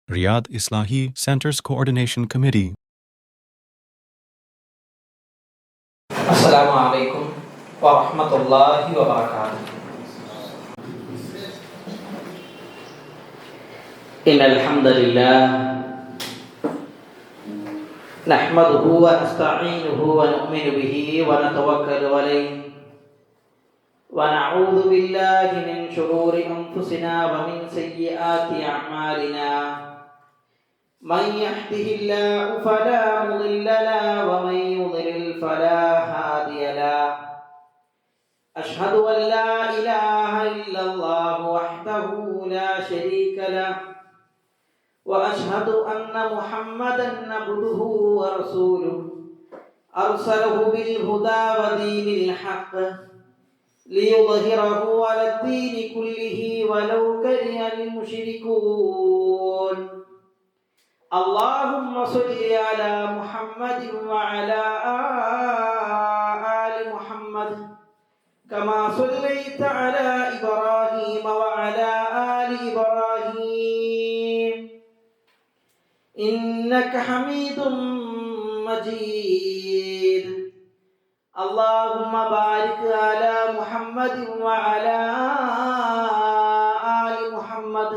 Riyadh Islahi Center's Coordination Committee. Assalamu alaikum wa rahmatullahi wa barakatuh. Innal hamdalillah nahmaduhu wa nasta'inuhu wa nu'minu bihi wa natawakkalu alayhi wa na'udzu billahi min shururi anfusina wa min sayyiati a'malina. من يهده الله فلا مضل له ومن يضلل فلا هادي له أشهد أن لا إله إلا الله وحده لا شريك له وأشهد أن محمدا عبده ورسوله أرسله بالهدى ودين الحق ليظهره على الدين كله ولو كره المشركون. اللهم صل على محمد وعلى آل محمد كما صليت على إبراهيم وعلى آل إبراهيم إنك حميد مجيد. اللهم بارك على محمد وعلى آل محمد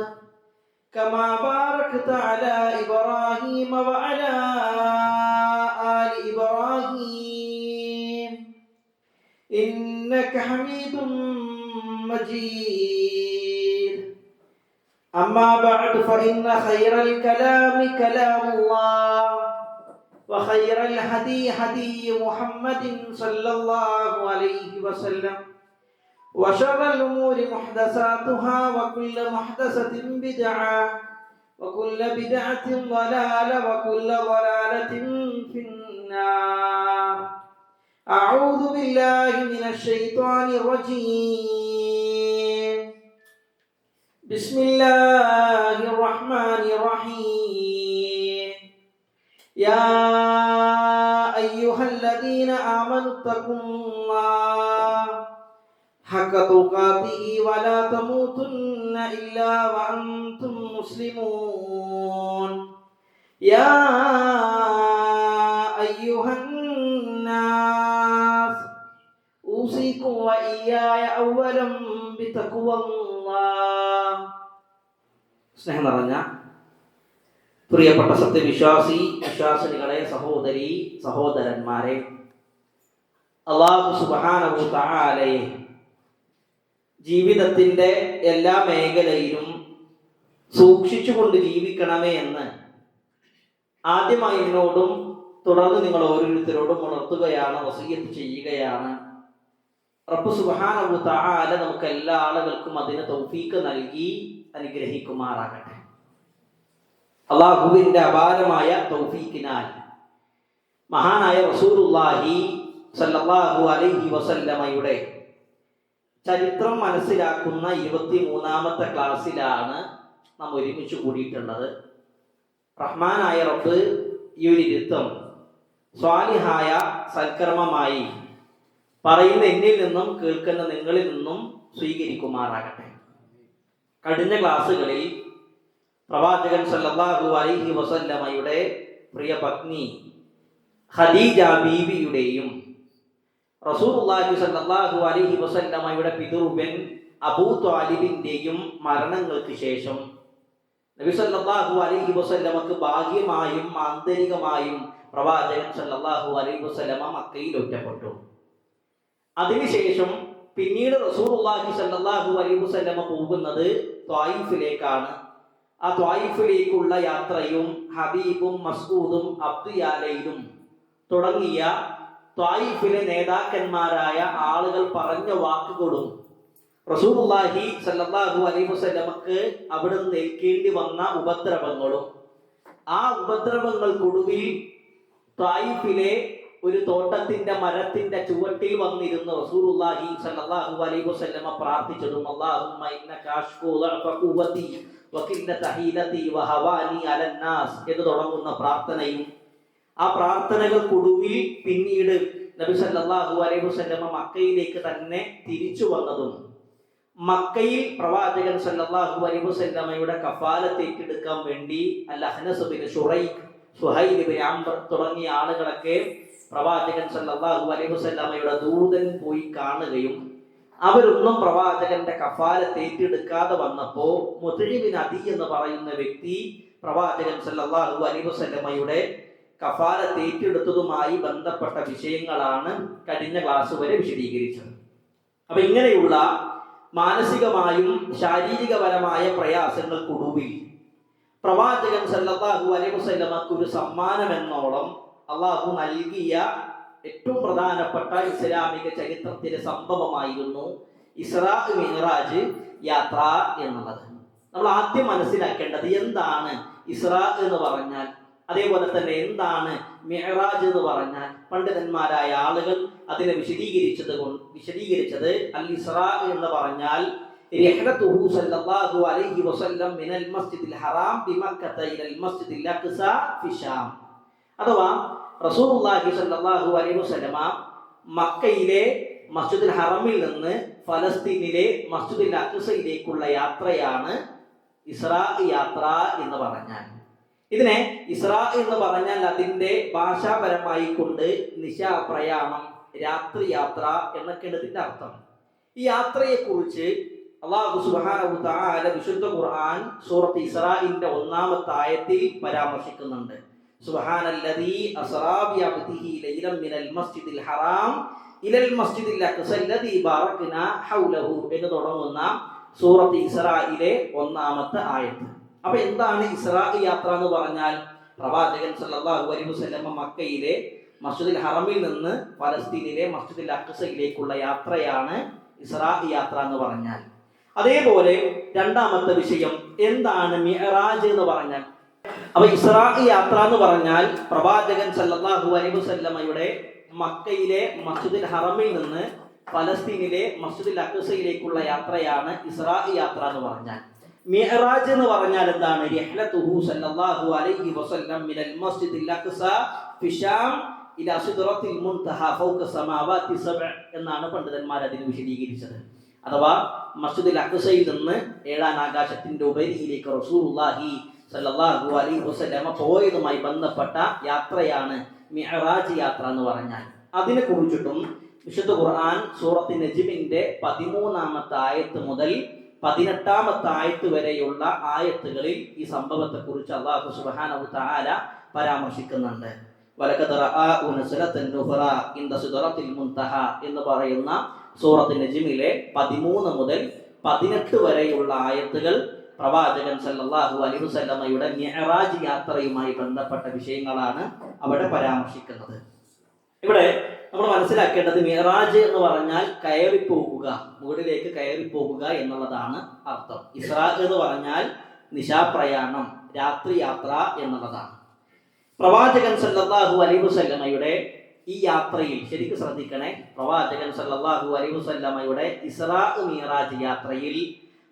كما باركت على إبراهيم وعلى آل إبراهيم إنك حميد مجيد. أما بعد فإن خير الكلام كلام الله وخير الهدي هدي محمد صلى الله عليه وسلم وشر الأمور محدثاتها وكل محدثة بدعة وكل بدعة ضلالة وكل ضلالة في النار. أعوذ بالله من الشيطان الرجيم. بسم الله الرحمن الرحيم. يا أيها الذين آمنوا اتقوا الله حق تقاته ولا تموتن إلا وأنتم مسلمون. يا أيها الناس أوصيكم وإياي أولا بتقوى الله. സ്നേഹം നിറഞ്ഞ പ്രിയപ്പെട്ട വിശ്വാസിനികളെ, സഹോദരി സഹോദരന്മാരെ, അല്ലാഹു സുബ്ഹാനഹു വ തആലയെ ജീവിതത്തിൻ്റെ എല്ലാ മേഖലയിലും സൂക്ഷിച്ചുകൊണ്ട് ജീവിക്കണമേ എന്ന് ആദ്യമായി എന്നോടും തുടർന്ന് നിങ്ങൾ ഓരോരുത്തരോടും ഉണർത്തുകയാണ്, വസിയ്യത്ത് ചെയ്യുകയാണ്. റബ്ബ് സുബ്ഹാനഹു വ തആല നമുക്ക് എല്ലാ ആളുകൾക്കും അതിന് തൗഫീഖ് നൽകി അനുഗ്രഹിക്കുമാറാകട്ടെ. അല്ലാഹുവിൻ്റെ അപാരമായ തൗഫീഖിനാൽ മഹാനായ റസൂലുള്ളാഹി സല്ലല്ലാഹു അലൈഹി വസല്ലമയുടെ ചരിത്രം മനസ്സിലാക്കുന്ന 23ാമത്തെ ക്ലാസ്സിലാണ് നാം ഒരുമിച്ച് കൂടിയിട്ടുള്ളത്. റഹ്മാനായ റബ്ബ് ഈ ഒരു ഇരുത്തം സ്വാലിഹായ സൽക്കർമ്മമായി പറയുന്ന എന്നിൽ നിന്നും കേൾക്കുന്ന നിങ്ങളിൽ നിന്നും സ്വീകരിക്കുമാറാകട്ടെ. കഴിഞ്ഞ ക്ലാസ്സുകളിൽ പ്രവാചകൻ സല്ലല്ലാഹു അലൈഹി വസല്ലമയുടെ പ്രിയ പത്നി ഖദീജ ബീവിയുടെയും റസൂലുള്ളാഹി സ്വല്ലല്ലാഹു അലൈഹി വസല്ലമയുടെ പിതൃവ്യൻ അബൂ ത്വാലിബിന്റെയും മരണങ്ങൾക്ക് ശേഷം നബി സല്ലല്ലാഹു അലൈഹി വസല്ലമക്ക് ബാഹ്യമായും ആന്തരികമായും പ്രവാചകൻ സല്ലല്ലാഹു അലൈഹി വസല്ലമ മക്കയിൽ ഒറ്റപ്പെട്ടു. അതിനുശേഷം പിന്നീട് റസൂലുള്ളാഹി സല്ലല്ലാഹു അലൈഹി വസല്ലമ പോകുന്നത് ത്വായിഫിലേക്കാണ്. ആ ത്വായിഫിലേക്കുള്ള യാത്രയും ഹബീബും മസ്ഊദും അബ്ദിയാലയിലും തുടങ്ങിയ ത്വായിഫിലെ നേതാക്കന്മാരായ ആളുകൾ പറഞ്ഞ വാക്കുകളും റസൂലുള്ളാഹി സല്ലല്ലാഹു അലൈഹി വസല്ലമക്ക് അവിടെ നിന്ന് ഏൽക്കേണ്ടി വന്ന ഉപദ്രവങ്ങളും, ആ ഉപദ്രവങ്ങൾക്കൊടുവിൽ ത്വായിഫിലെ ഒരു തോട്ടത്തിന്റെ മരത്തിന്റെ ചുവട്ടിൽ വന്നിരുന്ന റസൂലുള്ളാഹി സല്ലല്ലാഹു അലൈഹി വസല്ലമ പ്രാർത്ഥിച്ചതും അല്ലാഹുമ്മ ഇന്നക അശ്കൂ ളഅഫ ഖുവതി വഖില്ലത ഹീലതി വഹവാനി അലന്നാസ് എന്ന് തുടങ്ങുന്ന പ്രാർത്ഥനയും, ആ പ്രാർത്ഥനകൾക്കൊടുവിൽ പിന്നീട് നബി സല്ലല്ലാഹു അലൈഹി വസല്ലമ മക്കയിലേക്ക് തന്നെ തിരിച്ചു വന്നതും മക്കയിൽ പ്രവാചകൻ സല്ലല്ലാഹു അലൈഹി വസല്ലമയുടെ കഫാലത്ത് ഏറ്റെടുക്കാൻ വേണ്ടി അൽ-അഹ്നസ് ബിൻ ശുറൈഖ്, സുഹൈൽ ബിൻ അംർ തുടങ്ങിയ ആളുകളൊക്കെ പ്രവാചകൻ സല്ലല്ലാഹു അലൈഹി വസല്ലമയുടെ ദൂതൻ പോയി കാണുകയും അവരൊന്നും പ്രവാചകന്റെ കഫാലത്ത് ഏറ്റെടുക്കാതെ വന്നപ്പോ മുത്ഇം ബിൻ അദി എന്ന് പറയുന്ന വ്യക്തി പ്രവാചകൻ സല്ലല്ലാഹു അലൈഹി വസല്ലമയുടെ കഫാലത്ത് ഏറ്റെടുത്തതുമായി ബന്ധപ്പെട്ട വിഷയങ്ങളാണ് കഴിഞ്ഞ ക്ലാസ് വരെ വിശദീകരിച്ചത്. അപ്പൊ ഇങ്ങനെയുള്ള മാനസികമായും ശാരീരികപരമായ പ്രയാസങ്ങൾക്കൊടുവിൽ പ്രവാചകൻ സല്ലല്ലാഹു അലൈഹി വസല്ലമക്ക് ഒരു സമ്മാനം എന്നോളം അള്ളാഹു നൽകിയ ഏറ്റവും പ്രധാനപ്പെട്ട ഇസ്ലാമിക ചരിത്രത്തിലെ സംഭവമായിരുന്നു ഇസ്രാ മിഅ്റാജ് യാത്ര എന്നുള്ളത്. നമ്മൾ ആദ്യം മനസ്സിലാക്കേണ്ടത് എന്താണ് ഇസ്രാ എന്ന് പറഞ്ഞാൽ, അതേപോലെ തന്നെ എന്താണ് മിഅ്റാജ് എന്ന് പറഞ്ഞാൽ. പണ്ഡിതന്മാരായ ആളുകൾ അതിനെ വിശദീകരിച്ചത് അൽ ഇസ്രാ എന്ന് പറഞ്ഞാൽ റിഹ്ലത്തുഹു സല്ലല്ലാഹു അലൈഹി വസല്ലം മിനൽ മസ്ജിദിൽ ഹറാം ബിമക്കത ഇലൽ മസ്ജിദിൽ അഖ്സ ഫി ശാം. അഥവാ റസൂലുള്ളാഹി സല്ലല്ലാഹു അലൈഹി വസല്ലമ മക്കയിലെ മസ്ജിദുൽ ഹറമിൽ നിന്ന് ഫലസ്തീനിലെ മസ്ജിദുൽ അഖ്സയിലേക്കുള്ള യാത്രയാണ് ഇസ്രാ യാത്ര എന്ന് പറഞ്ഞാൽ. ഇതിനെ ഇസ്രാ എന്ന് പറഞ്ഞാൽ അതിന്റെ ഭാഷാപരമായി കൊണ്ട് നിശാപ്രയാണം, രാത്രി യാത്ര എന്നൊക്കെയാണ് ഇതിന്റെ അർത്ഥം. ഈ യാത്രയെ കുറിച്ച് അല്ലാഹു സുബ്ഹാനഹു വ തആല വിശുദ്ധ ഖുർആൻ സൂറത്ത് ഇസ്രാഇന്റെ 1-ാമത്തെ ആയത്തിൽ പരാമർശിക്കുന്നുണ്ട്. സുബ്ഹാനല്ലദീ അസ്റാ ബിഅബ്ദിഹി ലൈലൻ മിനൽ മസ്ജിദിൽ ഹറാം ഇലൽ മസ്ജിദിൽ അഖ്സ അല്ലദീ ബാറക്നാ ഹൗലഹു എന്ന് തുടങ്ങുന്ന സൂറത്ത് ഇസ്രായിലെ 1-ാമത്തെ ആയത്ത്. അപ്പൊ എന്താണ് ഇസ്രാ യാത്ര എന്ന് പറഞ്ഞാൽ? പ്രവാചകൻ സല്ലല്ലാഹു അലൈഹി വസല്ലം മക്കയിലെ മസ്ജിദുൽ ഹറമിൽ നിന്ന് ഫലസ്തീനിലെ മസ്ജിദുൽ അഖ്സയിലേക്കുള്ള യാത്രയാണ് ഇസ്രാ യാത്ര എന്ന് പറഞ്ഞാൽ. അതേപോലെ രണ്ടാമത്തെ വിഷയം എന്താണ് മിഅ്റാജ് എന്ന് പറഞ്ഞാൽ. അപ്പൊ ഇസ്രാ യാത്ര എന്ന് പറഞ്ഞാൽ പ്രവാചകൻ സല്ലല്ലാഹു അലൈഹി വസല്ലമയുടെ മക്കയിലെ മസ്ജിദുൽ ഹറമിൽ നിന്ന് ഫലസ്തീനിലെ മസ്ജിദുൽ അഖ്സയിലേക്കുള്ള യാത്രയാണ് ഇസ്രാ യാത്ര എന്ന് പറഞ്ഞാൽ. മിഅ്റാജ് എന്ന് പറഞ്ഞാൽ എന്താണ്? റിഹ്ലത്തുഹു സല്ലല്ലാഹു അലൈഹി വസല്ലം മിനൽ മസ്ജിദിൽ അഖ്സ ഫി ശാം ഇലാ സിദ്റത്തിൽ മുൻതഹ ഫൗക സമാവാതി സബ്അ എന്നാണ് പണ്ഡിതന്മാർ അതിനെ വിശദീകരിച്ചത്. അഥവാ മസ്ജിദുൽ അഖ്സയിൽ നിന്ന് 7-ാം ആകാശത്തിന്റെ ഉപരിയിലേക്ക് റസൂലുള്ളാഹി സല്ലല്ലാഹു അലൈഹി വസല്ലം പോയതുമായി ബന്ധപ്പെട്ട യാത്രയാണ് മിഅ്റാജ് യാത്ര എന്ന് പറഞ്ഞാൽ. അതിനെ കുറിച്ചിട്ടും വിശുദ്ധ ഖുർആൻ സൂറത്ത് നജ്മിന്റെ 13-ാമത്തെ ആയത്ത് മുതൽ 18-ാമത്തെ ആയത്ത് വരെയുള്ള ആയത്തുകളിൽ ഈ സംഭവത്തെ കുറിച്ച് അല്ലാഹു സുബ്ഹാനഹു വ തആല പരാമർശിക്കുന്നുണ്ട്. വലഖദ് റആഉ നസ്ലതൻ നുഹറ ഇൻദ സിദ്റത്തിൽ മുൻതഹ എന്ന് പറയുന്ന സൂറത്ത് നജ്മിലെ 13 മുതൽ 18 വരെയുള്ള ആയത്തുകൾ പ്രവാചകൻ സല്ലല്ലാഹു അലൈഹി വസല്ലമയുടെ മിഅ്റാജ് യാത്രയുമായി ബന്ധപ്പെട്ട വിഷയങ്ങളാണ് അവിടെ പരാമർശിക്കുന്നത്. ഇവിടെ നമ്മൾ മനസ്സിലാക്കേണ്ടത് മിഅ്റാജ് എന്ന് പറഞ്ഞാൽ കയറി പോകുക, മുകളിലേക്ക് കയറി പോകുക എന്നുള്ളതാണ് അർത്ഥം. ഇസ്രാ എന്ന് പറഞ്ഞാൽ നിശാപ്രയാണം, രാത്രി യാത്ര എന്നുള്ളതാണ്. പ്രവാചകൻ സല്ലല്ലാഹു അലൈഹി വസല്ലമയുടെ ഈ യാത്രയിൽ ശരിക്കും ശ്രദ്ധിക്കണേ. പ്രവാചകൻ സല്ലല്ലാഹു അലൈഹി വസല്ലമയുടെ ഇസ്രാ മിഅ്റാജ് യാത്രയിൽ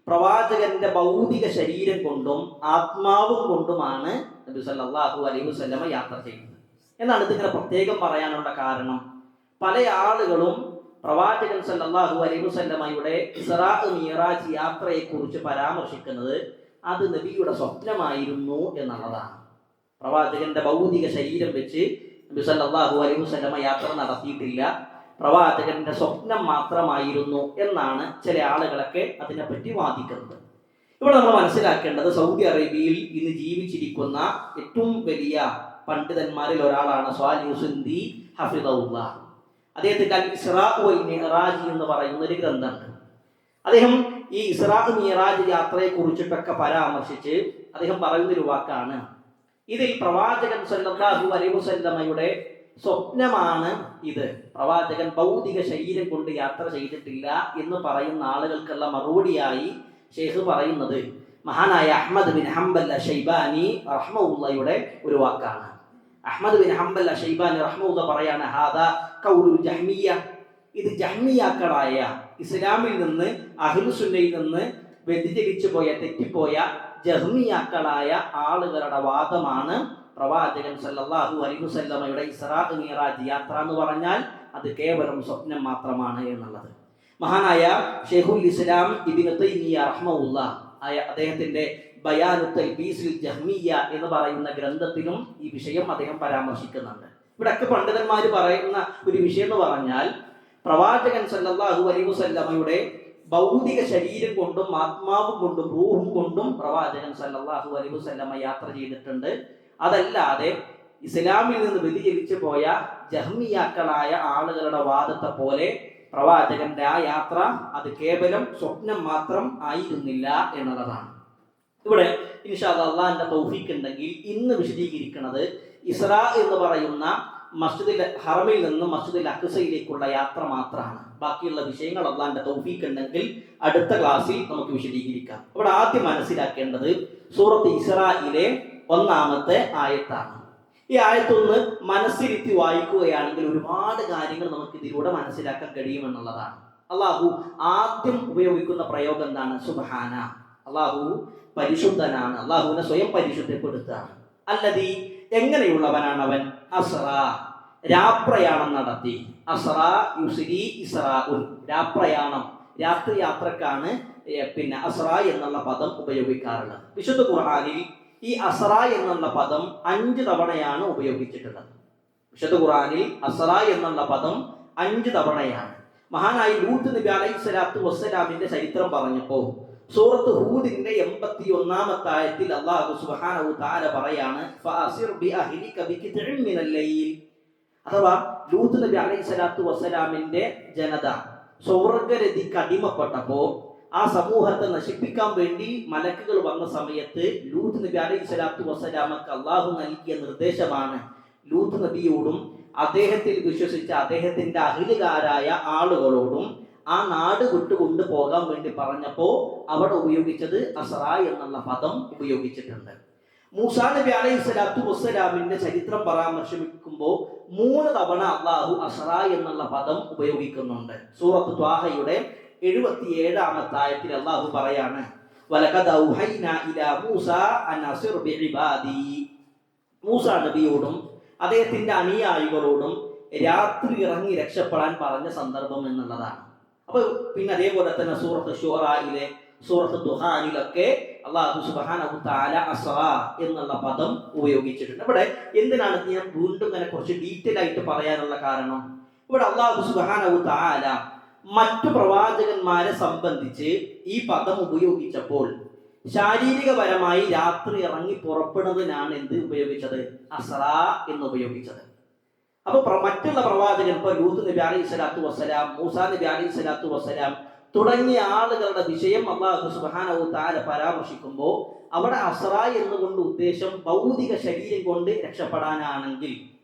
പ്രവാചകന്റെ ഭൗതിക ശരീരം കൊണ്ടും ആത്മാവും കൊണ്ടുമാണ് നബി സല്ലല്ലാഹു അലൈഹി വസല്ലമ യാത്ര ചെയ്യുന്നത് എന്നാണ് ഇതിങ്ങനെ പ്രത്യേകം പറയാനുള്ള കാരണം. പല ആളുകളും പ്രവാചകൻ സല്ലല്ലാഹു അലൈഹി വസല്ലമയുടെ ഇസ്രാ മിഅ്റാജ് യാത്രയെ കുറിച്ച് പരാമർശിക്കുന്നത് അത് നബിയുടെ സ്വപ്നമായിരുന്നു എന്നുള്ളതാണ്. പ്രവാചകന്റെ ഭൗതിക ശരീരം വെച്ച് നബി സല്ലല്ലാഹു അലൈഹി വസല്ലമ യാത്ര നടത്തിയിട്ടില്ല, പ്രവാചകന്റെ സ്വപ്നം മാത്രമായിരുന്നു എന്നാണ് ചില ആളുകളൊക്കെ അതിനെപ്പറ്റി വാദിക്കുന്നത്. ഇവിടെ നമ്മൾ മനസ്സിലാക്കേണ്ടത് സൗദി അറേബ്യയിൽ ഇന്ന് ജീവിച്ചിരിക്കുന്ന ഏറ്റവും വലിയ പണ്ഡിതന്മാരിൽ ഒരാളാണ് സ്വാലിഹ് സുന്ദി ഹഫിദഹുല്ലാഹ്. അദ്ദേഹത്തിന്റെ അൽ ഇസ്രാ വൽ മിഅ്റാജ് എന്ന് പറയുന്ന ഒരു ഗ്രന്ഥമുണ്ട്. അദ്ദേഹം ഈ ഇസ്രാ മിഅ്റാജ് യാത്രയെ കുറിച്ചിട്ടൊക്കെ പരാമർശിച്ച് അദ്ദേഹം പറയുന്നൊരു വാക്കാണ്, ഇതിൽ പ്രവാചകൻ സല്ലല്ലാഹു അലൈഹി വസല്ലമയുടെ സ്വപ്നമാണ് ഇത്, പ്രവാചകൻ ഭൗതിക ശരീരം കൊണ്ട് യാത്ര ചെയ്തിട്ടില്ല എന്ന് പറയുന്ന ആളുകൾക്കുള്ള മറുപടിയായി ഷെയ്ഖ് പറയുന്നത് മഹാനായ അഹ്മദ് ബിൻ ഹംബൽ അശൈബാനി റഹ്മഹുള്ളയുടെ ഒരു വാക്കാണ്. അഹ്മദ് ബിൻ ഹംബൽ അശൈബാനി റഹ്മഹുള്ള പറയാണ്, ഹാദാ ഖൗലുൽ ജഹ്മിയ്യ, ഇത് ജഹ്മിയാക്കളായ ഇസ്ലാമിൽ നിന്ന് അഹ്ലുസുന്നയിൽ നിന്ന് വ്യതിചലിച്ചു പോയ തെറ്റിപ്പോയ ജഹ്മിയാക്കളായ ആളുകളുടെ വാദമാണ് പ്രവാചകൻ സല്ലല്ലാഹു അലൈഹി വസല്ലമയുടെ ഇസ്രാ മിഅ്റാജ് യാത്ര എന്ന് പറഞ്ഞാൽ അത് കേവലം സ്വപ്നം മാത്രമാണ് എന്നുള്ളത്. മഹാനായ ഷെയ്ഖുൽ ഇസ്ലാം ഇബ്നു തൈമിയ്യ റഹ്മഹുല്ലാഹ് അദ്ദേഹത്തിന്റെ ബയാനുൽ തൽബീസിൽ ജഹ്മിയ്യ എന്ന് പറയുന്ന ഗ്രന്ഥത്തിലും ഈ വിഷയം അദ്ദേഹം പരാമർശിക്കുന്നുണ്ട്. ഇവിടെയൊക്കെ പണ്ഡിതന്മാർ പറയുന്ന ഒരു വിഷയം എന്ന് പറഞ്ഞാൽ, പ്രവാചകൻ സല്ലല്ലാഹു അലൈഹി വസല്ലമയുടെ ഭൗതിക ശരീരം കൊണ്ടും ആത്മാവും കൊണ്ടും റൂഹും കൊണ്ടും പ്രവാചകൻ സല്ലല്ലാഹു അലൈഹി വസല്ലമ യാത്ര ചെയ്തിട്ടുണ്ട്. അതല്ലാതെ ഇസ്ലാമിൽ നിന്ന് വ്യതിചലിച്ചു പോയ ജഹ്മിയാക്കളായ ആളുകളുടെ വാദത്തെ പോലെ പ്രവാചകന്റെ ആ യാത്ര അത് കേവലം സ്വപ്നം മാത്രം ആയിരുന്നില്ല എന്നുള്ളതാണ്. ഇവിടെ ഇൻഷാ അല്ലാഹ് അല്ലാഹുവിന്റെ തൗഫീഖ് ഉണ്ടെങ്കിൽ ഇന്ന് വിശദീകരിക്കുന്നത് ഇസ്രാ എന്ന് പറയുന്ന മസ്ജിദുൽ ഹറമിൽ നിന്ന് മസ്ജിദുൽ അഖ്സയിലേക്കുള്ള യാത്ര മാത്രമാണ്. ബാക്കിയുള്ള വിഷയങ്ങൾ അല്ലാഹുവിന്റെ തൗഫീഖ് ഉണ്ടെങ്കിൽ അടുത്ത ക്ലാസ്സിൽ നമുക്ക് വിശദീകരിക്കാം. ഇവിടെ ആദ്യം മനസ്സിലാക്കേണ്ടത് സൂറത്ത് ഇസ്രായിലെ 1-ാമത്തെ ആയത്താണ്. ഈ ആയത്തൊന്ന് മനസ്സിരുത്തി വായിക്കുകയാണെങ്കിൽ ഒരുപാട് കാര്യങ്ങൾ നമുക്ക് ഇതിലൂടെ മനസ്സിലാക്കാൻ കഴിയുമെന്നുള്ളതാണ്. അള്ളാഹു ആദ്യം ഉപയോഗിക്കുന്ന പ്രയോഗം എന്താണ്? സുബ്ഹാന. അള്ളാഹു പരിശുദ്ധനാണ്. അള്ളാഹുവിനെ സ്വയം പരിശുദ്ധപ്പെടുത്തുകയാണ്. അല്ലദീ, എങ്ങനെയുള്ളവനാണ് അവൻ? അസ്റാ, രാപ്രയാണം നടത്തി. അസ്റാ യുസ്രി ഇസ്റാഉൻ, രാപ്രയാണം, രാത്രി യാത്രക്കാണ് അസ്റാ എന്നുള്ള പദം ഉപയോഗിക്കാറുള്ളത്. വിശുദ്ധ ഖുർആനിൽ ഈ അസ്റാ എന്നുള്ള പദം 5 തവണയാണ് ഉപയോഗിച്ചിട്ടുള്ളത്. വിശുദ്ധ ഖുർആനിൽ അസ്റാ എന്നുള്ള പദം 5 തവണയാണ്. മഹാനായ ലൂത്ത് നബി അലൈഹിസ്സലാത്തു വസ്സലാമിന്റെ ചരിത്രം പറഞ്ഞപ്പോൾ സൂറത്ത് ഹൂദിന്റെ 81-ാമത്തെ ആയത്തിൽ അല്ലാഹു സുബ്ഹാനഹു തആല പറയാണ്, ഫഅസിർ ബിഅഹ്ലിക ബിഖിത്ഇൻ മിനൽ ലൈൽ. അഥവാ ലൂത്ത് നബി അലൈഹിസ്സലാത്തു വസ്സലാമിന്റെ ജനത സ്വർഗ്ഗരതിക്ക് അടിമപ്പെട്ടപ്പോൾ ആ സമൂഹത്തെ നശിപ്പിക്കാൻ വേണ്ടി മലക്കുകൾ വന്ന സമയത്ത് ലൂത്ത് നബി അലൈഹിസ്സലാത്തു വസ്സലാമക്ക് അല്ലാഹു നൽകിയ നിർദ്ദേശമാണ് ലൂത്ത് നബിയോടും അദ്ദേഹത്തിൽ വിശ്വസിച്ച അദ്ദേഹത്തിന്റെ അഹിലുകാരായ ആളുകളോടും ആ നാട് വിട്ടുകൊണ്ട് പോകാൻ വേണ്ടി പറഞ്ഞപ്പോൾ അവിടെ ഉപയോഗിച്ചത് അസ്റാ എന്നുള്ള പദം ഉപയോഗിച്ചിട്ടുണ്ട്. മൂസാ നബി അലൈഹിസ്സലാത്തു വസ്സലാമിന്റെ ചരിത്രം പരാമർശിക്കുമ്പോൾ 3 തവണ അല്ലാഹു അസ്റാ എന്നുള്ള പദം ഉപയോഗിക്കുന്നുണ്ട്. സൂറത്ത് ത്വാഹയുടെ 77-ാമത്തെ ആയത്തിൽ അല്ലാഹു പറയാണ്, വലഖദ് ഔഹൈനാ ഇലാ മൂസാ അൻ അസിർ ബിഇബാദി. മൂസാ നബിയോടും അദ്ദേഹത്തിന്റെ അനുയായികളോടും രാത്രി ഇറങ്ങി രക്ഷപ്പെടാൻ പറഞ്ഞ സന്ദർഭം എന്നുള്ളതാണ്. അപ്പൊ പിന്നെ അതേപോലെ തന്നെ സൂറത്ത് ശുഅറയിലെ, സൂറത്ത് ദുഹാനിലൊക്കെ അല്ലാഹു സുബ്ഹാനഹു തആല അസ്റാ എന്നുള്ള പദം ഉപയോഗിച്ചിട്ടുണ്ട്. ഇവിടെ എന്തിനാണ് ഞാൻ വീണ്ടും ഇങ്ങനെ കുറച്ച് ഡീറ്റെയിൽ ആയിട്ട് പറയാനുള്ള കാരണം, ഇവിടെ അല്ലാഹു സുബ്ഹാനഹു തആല മറ്റു പ്രവാചകന്മാരെ സംബന്ധിച്ച് ഈ പദം ഉപയോഗിച്ചപ്പോൾ ശാരീരികപരമായി രാത്രി ഇറങ്ങി പുറപ്പെടുന്നതിനാണ് എന്ത് ഉപയോഗിച്ചത്? അസ്റാ എന്ന് ഉപയോഗിച്ചത്. അപ്പൊ മറ്റുള്ള പ്രവാചകൻ, ഇപ്പൊ ലൂത്ത് നബി അലൈഹിസ്സലാത്തു വസ്സലാം, മൂസാ നബി അലൈഹിസ്സലാത്തു വസ്സലാം തുടങ്ങിയ ആളുകളുടെ വിഷയം അല്ലാഹു സുബ്ഹാനഹു തആല പരാമർശിക്കുമ്പോൾ അവിടെ അസ്റാ എന്നുകൊണ്ട് ഉദ്ദേശം ഭൗതിക ശരീരം കൊണ്ട് രക്ഷപ്പെടാനാണെങ്കിൽ,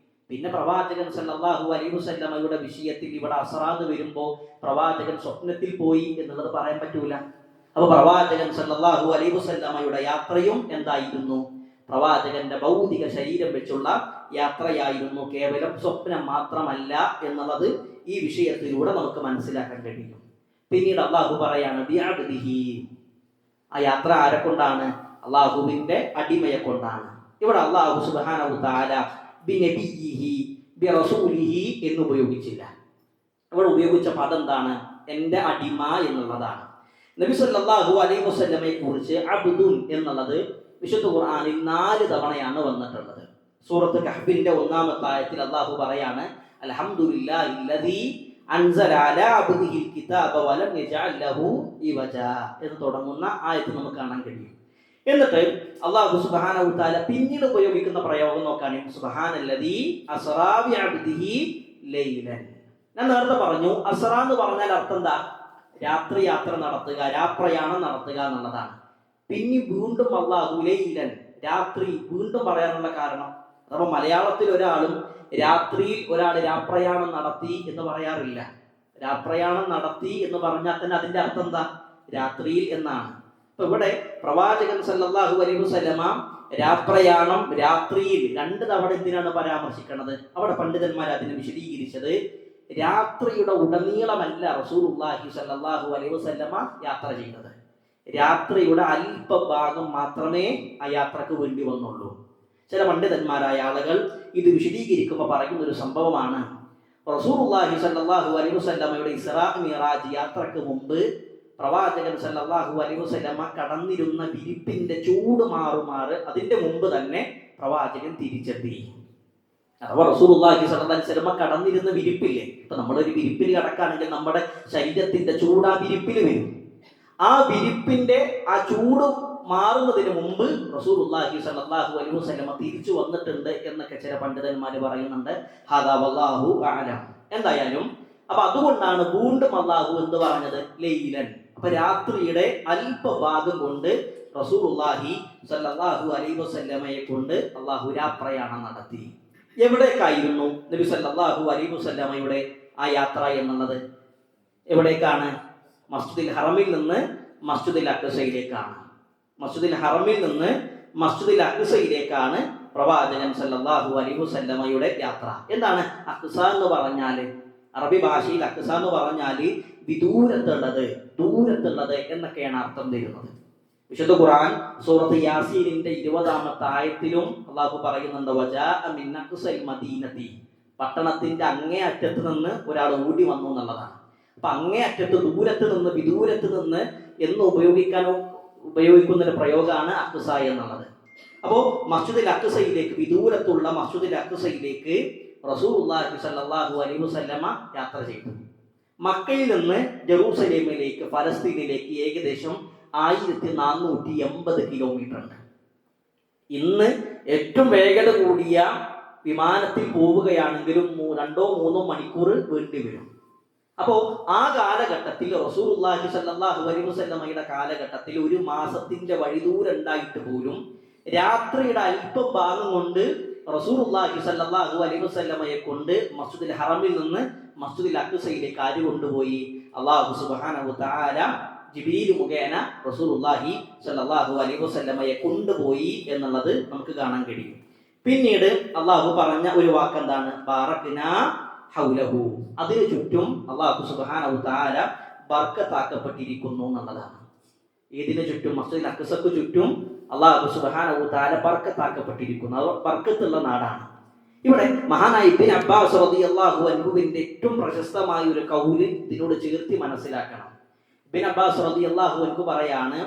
പിന്നെ പ്രവാചകൻ സല്ലല്ലാഹു അലൈഹി വസല്ലമയുടെ വിഷയത്തിൽ ഇവിടെ അസ്റാ എന്ന് വരുമ്പോൾ പ്രവാചകൻ സ്വപ്നത്തിൽ പോയി എന്നുള്ളത് പറയാൻ പറ്റൂല. അപ്പൊ പ്രവാചകൻ സല്ലല്ലാഹു അലൈഹി വസല്ലമയുടെ യാത്രയും എന്തായിരുന്നു? പ്രവാചകന്റെ ഭൗതിക ശരീരം വെച്ചുള്ള യാത്രയായിരുന്നു, കേവലം സ്വപ്നം മാത്രമല്ല എന്നുള്ളത് ഈ വിഷയത്തിലൂടെ നമുക്ക് മനസ്സിലാക്കാൻ കഴിയും. പിന്നീട് അള്ളാഹു പറയാണ് ബിഅബ്ദിഹി, ആ യാത്ര ആരെ കൊണ്ടാണ്? അള്ളാഹുവിന്റെ അടിമയെ കൊണ്ടാണ്. ഇവിടെ അള്ളാഹു സുബ്ഹാനഹു തആല ബിനബിയിഹി ബിറസൂലിഹി എന്ന് ഉപയോഗിച്ചില്ല. ഇവിടെ ഉപയോഗിച്ച പദം എന്താണ്? എൻ്റെ അടിമ എന്നുള്ളതാണ്. നബി സല്ലല്ലാഹു അലൈഹി വസല്ലമയെ കുറിച്ച് അബ്ദുൻ എന്നുള്ളത് വിശുദ്ധ ഖുർആനിൽ 4 തവണയാണ് വന്നിട്ടുള്ളത്. സൂറത്ത് കഹ്ഫിന്റെ 1-ാമത്തെ ആയത്തിൽ അല്ലാഹു പറയാണ്, അൽഹംദുലില്ലാഹില്ലദീ അൻസല അലാ അബ്ദിഹിൽ കിതാബ വലം യജഅൽ ലഹു ഇവജാ എന്ന് തുടങ്ങുന്ന ആയത്ത് നമുക്ക് കാണാൻ കഴിയും. എന്നിട്ട് അല്ലാഹു സുബ്ഹാനഹു തആല പിന്നീട് ഉപയോഗിക്കുന്ന പ്രയോഗം നോക്കുകയാണെങ്കിൽ, സുബ്ഹാനല്ലദീ അസ്റാ ബിഅബ്ദിഹി ലൈലൻ. ഞാൻ നേരത്തെ പറഞ്ഞു അസ്റാ എന്ന് പറഞ്ഞാൽ അർത്ഥം എന്താ? രാത്രി യാത്ര നടത്തുക, രാപ്രയാണം നടത്തുക എന്നുള്ളതാണ്. പിന്നെ വീണ്ടും അല്ലാഹു ലൈലൻ, രാത്രി വീണ്ടും പറയാനുള്ള കാരണം, അഥവാ മലയാളത്തിൽ ഒരാളും രാത്രിയിൽ ഒരാൾ രാപ്രയാണം നടത്തി എന്ന് പറയാറില്ല. രാപ്രയാണം നടത്തി എന്ന് പറഞ്ഞാൽ തന്നെ അതിന്റെ അർത്ഥം എന്താ? രാത്രിയിൽ എന്നാണ്. അപ്പൊ ഇവിടെ പ്രവാചകൻ സല്ലല്ലാഹു അലൈഹി വസല്ലമ രാപ്രയാണം രാത്രിയിൽ 2 തവണ എന്തിനാണ് പരാമർശിക്കുന്നത്? അവിടെ പണ്ഡിതന്മാർ അതിനെ വിശദീകരിച്ചത്, രാത്രിയുടെ ഉടനീളമല്ല റസൂലുള്ളാഹി സല്ലല്ലാഹു അലൈഹി വസല്ലമ യാത്ര ചെയ്തത്. രാത്രിയുടെ അല്പഭാഗം മാത്രമേ ആ യാത്രക്ക് വേണ്ടി വന്നുള്ളൂ. ചില പണ്ഡിതന്മാരായ ആളുകൾ ഇത് വിശദീകരിക്കുമ്പോൾ പറയുന്ന ഒരു സംഭവമാണ്, റസൂലുള്ളാഹി സ്വല്ലല്ലാഹു അലൈഹി വസല്ലമയുടെ ഇസ്രാ മിഅ്റാജ് യാത്രക്ക് മുമ്പ് പ്രവാചകൻ സല്ലല്ലാഹു അലൈഹി വസല്ലമ കടന്നിരുന്ന വിരിപ്പിന്റെ ചൂട് മാറുമാറ് അതിന്റെ മുമ്പ് തന്നെ പ്രവാചകൻ തിരിച്ചെത്തി. അഥവാ റസൂലുള്ളാഹി സ്വല്ലല്ലാഹു അലൈഹി വസല്ലമ കടന്നിരുന്ന വിരിപ്പില്ലേ, ഇപ്പൊ നമ്മളൊരു വിരിപ്പിൽ കിടക്കുകയാണെങ്കിൽ നമ്മുടെ ശരീരത്തിന്റെ ചൂട് ആ വിരിപ്പിൽ വരും. ആ വിരിപ്പിന്റെ ആ ചൂട് മാറുന്നതിന് മുമ്പ് റസൂലുള്ളാഹി സ്വല്ലല്ലാഹു അലൈഹി വസല്ലമ തിരിച്ചു വന്നിട്ടുണ്ട് എന്നൊക്കെ ചില പണ്ഡിതന്മാർ പറയുന്നുണ്ട്. ഹാദാ വല്ലാഹു അഅലം. എന്തായാലും അപ്പൊ അതുകൊണ്ടാണ് വീണ്ടും അല്ലാഹു എന്ത് പറഞ്ഞത്, ലൈലൻ. അപ്പൊ രാത്രിയുടെ അല്പഭാഗം കൊണ്ട് റസൂലുള്ളാഹി സ്വല്ലല്ലാഹു അലൈഹി വസല്ലമയെ കൊണ്ട് അല്ലാഹു രാപ്രയാണം നടത്തി. എവിടേക്കായിരുന്നു നബി സല്ലല്ലാഹു അലൈഹി വസല്ലമയുടെ ആ യാത്ര എന്നുള്ളത്? എവിടേക്കാണ്? മസ്ജിദുൽ ഹറമിൽ നിന്ന് മസ്ജിദുൽ അഖ്സയിലേക്കാണ്. മസ്ജിദുൽ ഹറമിൽ നിന്ന് മസ്ജിദുൽ അഖ്സയിലേക്കാണ് പ്രവാചകൻ സല്ലല്ലാഹു അലൈഹി വസല്ലമയുടെ യാത്ര. എന്താണ് അഖ്സ എന്ന് പറഞ്ഞാൽ? അറബി ഭാഷയിൽ അഖ്സ എന്ന് പറഞ്ഞാൽ ദൂരത്തുള്ളത് എന്നൊക്കെയാണ് അർത്ഥം തരുന്നത്. വിശുദ്ധ ഖുർആൻ സൂറത്ത് യാസീനിന്റെ 20-ാമത്തെ ആയത്തിലും അല്ലാഹു പറയുന്നുണ്ട്, വജാഅ മിൻ അഖ്സൽ മദീനതി. പട്ടണത്തിന്റെ അങ്ങേ അറ്റത്ത് നിന്ന് ഒരാൾ ഓടി വന്നു എന്നുള്ളതാണ്. അപ്പൊ അങ്ങേ അറ്റത്ത്, ദൂരത്ത് നിന്ന്, വിദൂരത്ത് നിന്ന് എന്ന് ഉപയോഗിക്കുന്ന ഒരു പ്രയോഗമാണ് അഖ്സ എന്നുള്ളത്. അപ്പോൾ മസ്ജിദുൽ അഖ്സയിലേക്ക്, വിദൂരത്തുള്ള മസ്ജിദുൽ അഖ്സയിലേക്ക് റസൂലുള്ളാഹി സ്വല്ലല്ലാഹു അലൈഹി വസല്ലമ യാത്ര ചെയ്തു. മക്കയിൽ നിന്ന് ജെറൂസലേമിലേക്ക്, ഫലസ്തീനിലേക്ക് ഏകദേശം 1480 കിലോമീറ്റർ ഉണ്ട്. ഇന്ന് ഏറ്റവും വേഗത കൂടിയ വിമാനത്തിൽ പോവുകയാണെങ്കിലും 2-3 മണിക്കൂർ വേണ്ടി വരും. അപ്പോൾ ആ കാലഘട്ടത്തിൽ റസൂലുള്ളാഹി സ്വല്ലല്ലാഹു അലൈഹി വസല്ലമയുടെ കാലഘട്ടത്തിൽ 1 മാസത്തിന്റെ വഴിദൂരം ഉണ്ടായിട്ട് പോലും രാത്രിയുടെ അല്പം ഭാഗം കൊണ്ട് റസൂലുള്ളാഹി സ്വല്ലല്ലാഹു അലൈഹി വസല്ലമയെ കൊണ്ട് മസ്ജിദുൽ ഹറമിൽ നിന്ന് മസ്ജിദുൽ അഖ്സയിലേക്ക് ആര് കൊണ്ടുപോയി? അല്ലാഹു സുബ്ഹാനഹു വതആല ജിബ്രീൽ മുഖേന റസൂലുള്ളാഹി സ്വല്ലല്ലാഹു അലൈഹി വസല്ലമയെ കൊണ്ടുപോയി എന്നുള്ളത് നമുക്ക് കാണാൻ കഴിയും. പിന്നീട് അല്ലാഹു പറഞ്ഞ ഒരു വാക്ക് എന്താണ്? ബാറക്നാ ഹൗലഹു. അതിനു ചുറ്റും അല്ലാഹു സുബ്ഹാനഹു വതആല ബർക്കത്താക്കപ്പെട്ടിരിക്കുന്നു എന്നുള്ളതാണ്. ഇതിനു ചുറ്റും, മസ്ജിദുൽ അഖ്സക്ക് ചുറ്റും അല്ലാഹു സുബ്ഹാനഹു വതആല ബർക്കത്താക്കപ്പെട്ടിരിക്കുന്നു. അത് ബർക്കത്തുള്ള നാടാണ്. ഇവിടെ മഹാനായ ഇബ്നു അബ്ബാസ് റളിയല്ലാഹു അൻഹുവിന്റെ ഏറ്റവും പ്രശസ്തമായ ഒരു കൗല് ഇതിനോട് ചേർത്തി മനസ്സിലാക്കണം. ഇബ്നു അബ്ബാസ് റളിയല്ലാഹു അൻഹു പറയാണ്,